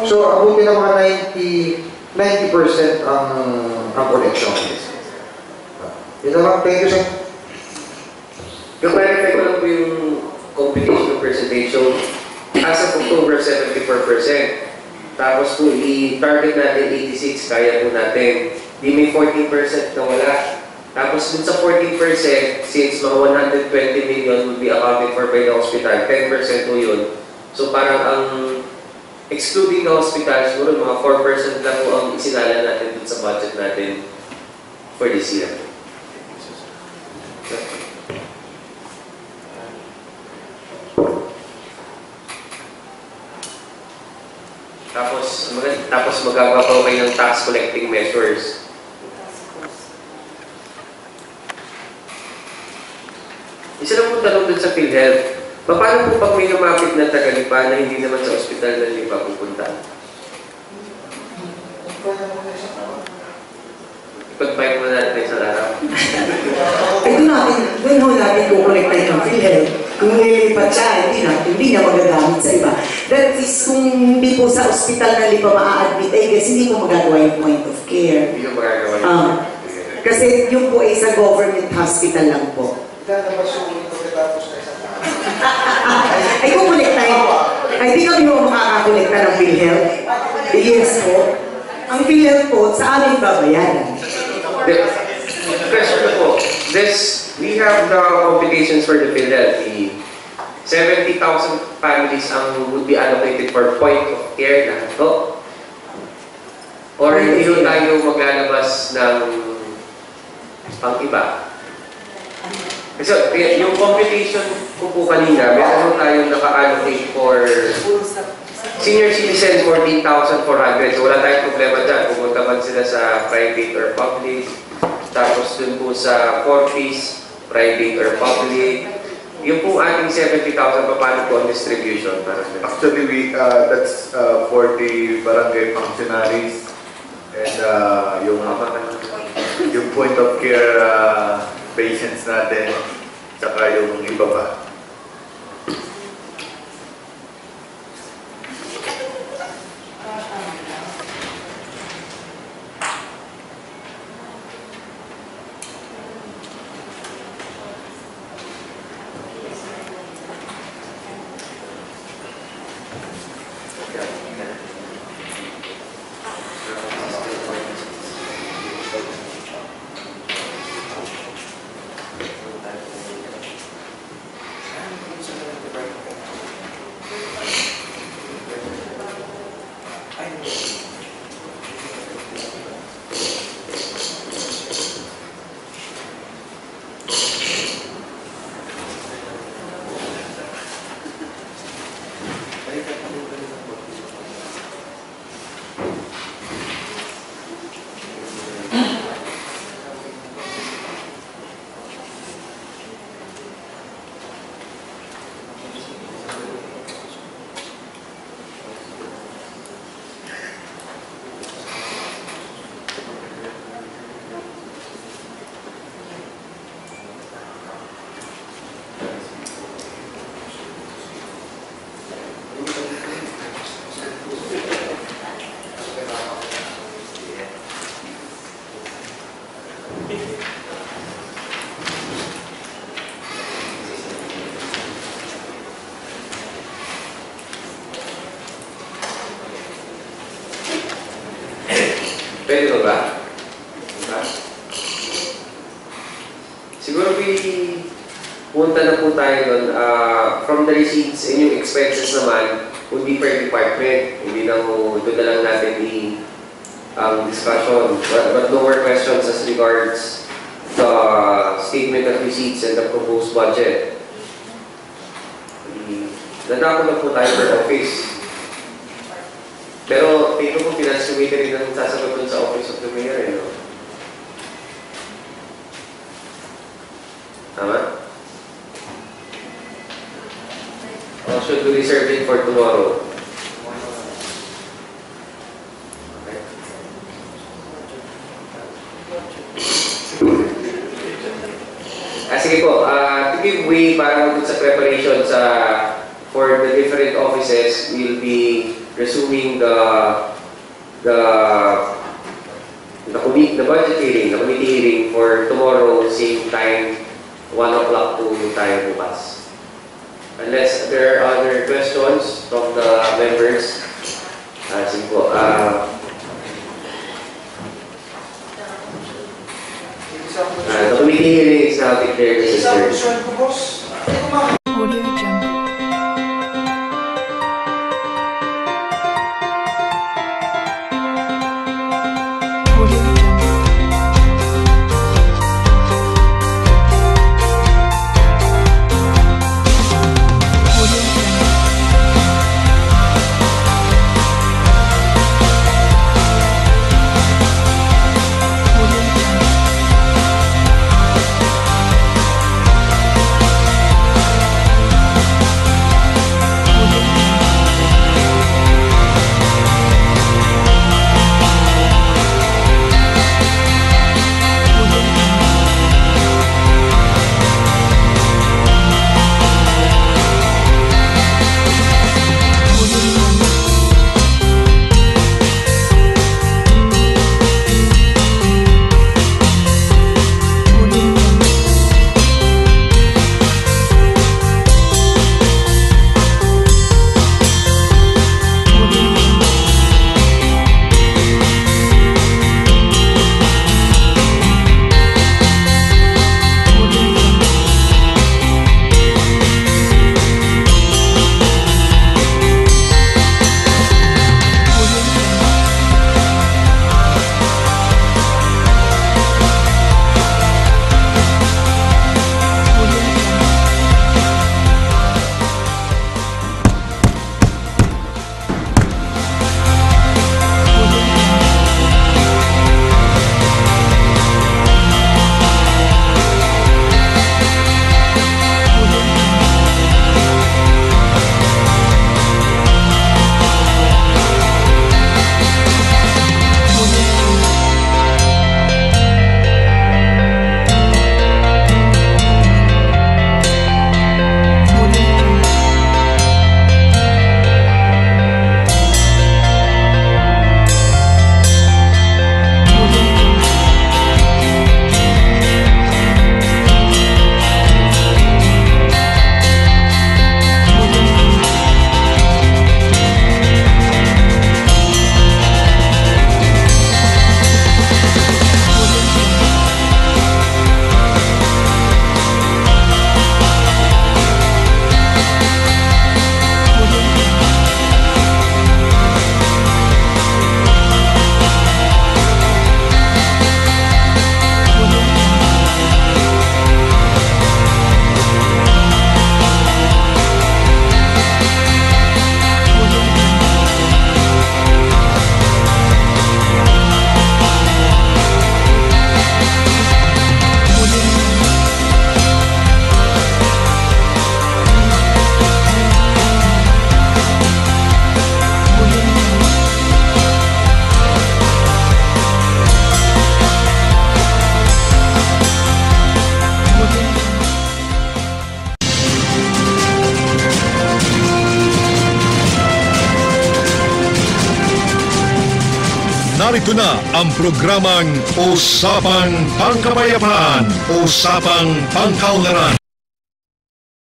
so, abutin ng mga 90% ang connection. Yun naman, thank you, sir. I-clarify ko lang po yung computation of percentage. So, as of October, 74%. Tapos po, i-target natin 86, kaya po natin. Di may 14% na wala. Tapos dun sa 14%, since mga 120 million will be accounted for by the hospital, 10% po yun. So parang ang excluding the hospital, siguro mga 4% lang po ang isinala natin dun sa budget natin for this year. Tapos magagawa pa kayo ng tax collecting measures. PhilHealth, paano po pag may lumapit na taga-Lipa na hindi naman sa ospital ng Lipa pupunta? Pag-bike mo natin sa araw. Doon ho natin kukonektahin ng PhilHealth. Kung nilipat siya, hindi na magagamit sa iba. That is, kung hindi po sa ospital na Lipa maa-admit, kasi hindi po magagawa yung point of care. Hindi ko magagawa yung kasi yung po ay sa government hospital lang po. Ay, kukonektahin. Ay, di kami mo makakakonekta ng PhilHealth. Yes po. Ang PhilHealth po, sa aming babayaran. Question po, we have the complications for the PhilHealth. 70,000 families would be allocated for point of care na ito. Or hindi yun tayo maglalabas ng pang-iba. So, yung complication ko po kanina, meron tayo naka-allocate for senior citizen 14,400. So wala tayong problema dyan. Pumunta man sila sa private or public. Tapos dun po sa 4Ps, private or public. Yung po ating 70,000, paano po ang distribution? Actually, that's for the barangay functionaries and yung point of care patients natin, saka yung iba pa. Pwede ba? Siguro punta na po tayo doon. From the receipts and yung expenses naman, would be per department. Hindi na doon na lang natin discussion. But no more questions as regards the statement of receipts and the proposed budget. Nadako na po tayo per office. Pero tingin ko finance committee rin ang sasagot dun sa Office of the Mayor, no? Tama? Or should we reserve it for tomorrow? Okay. Sige po, to give way para mag sa preparation for the different offices, we'll be resuming the budget hearing, the committee hearing for tomorrow, same time, 1 o'clock to tayo bukas. Unless there are other questions from the members, sige po. The committee hearing is now declared adjourned. Audio Jungle. Narito na ang programang Usapang Pangkapayapaan, Usapang Pangkaunlaran.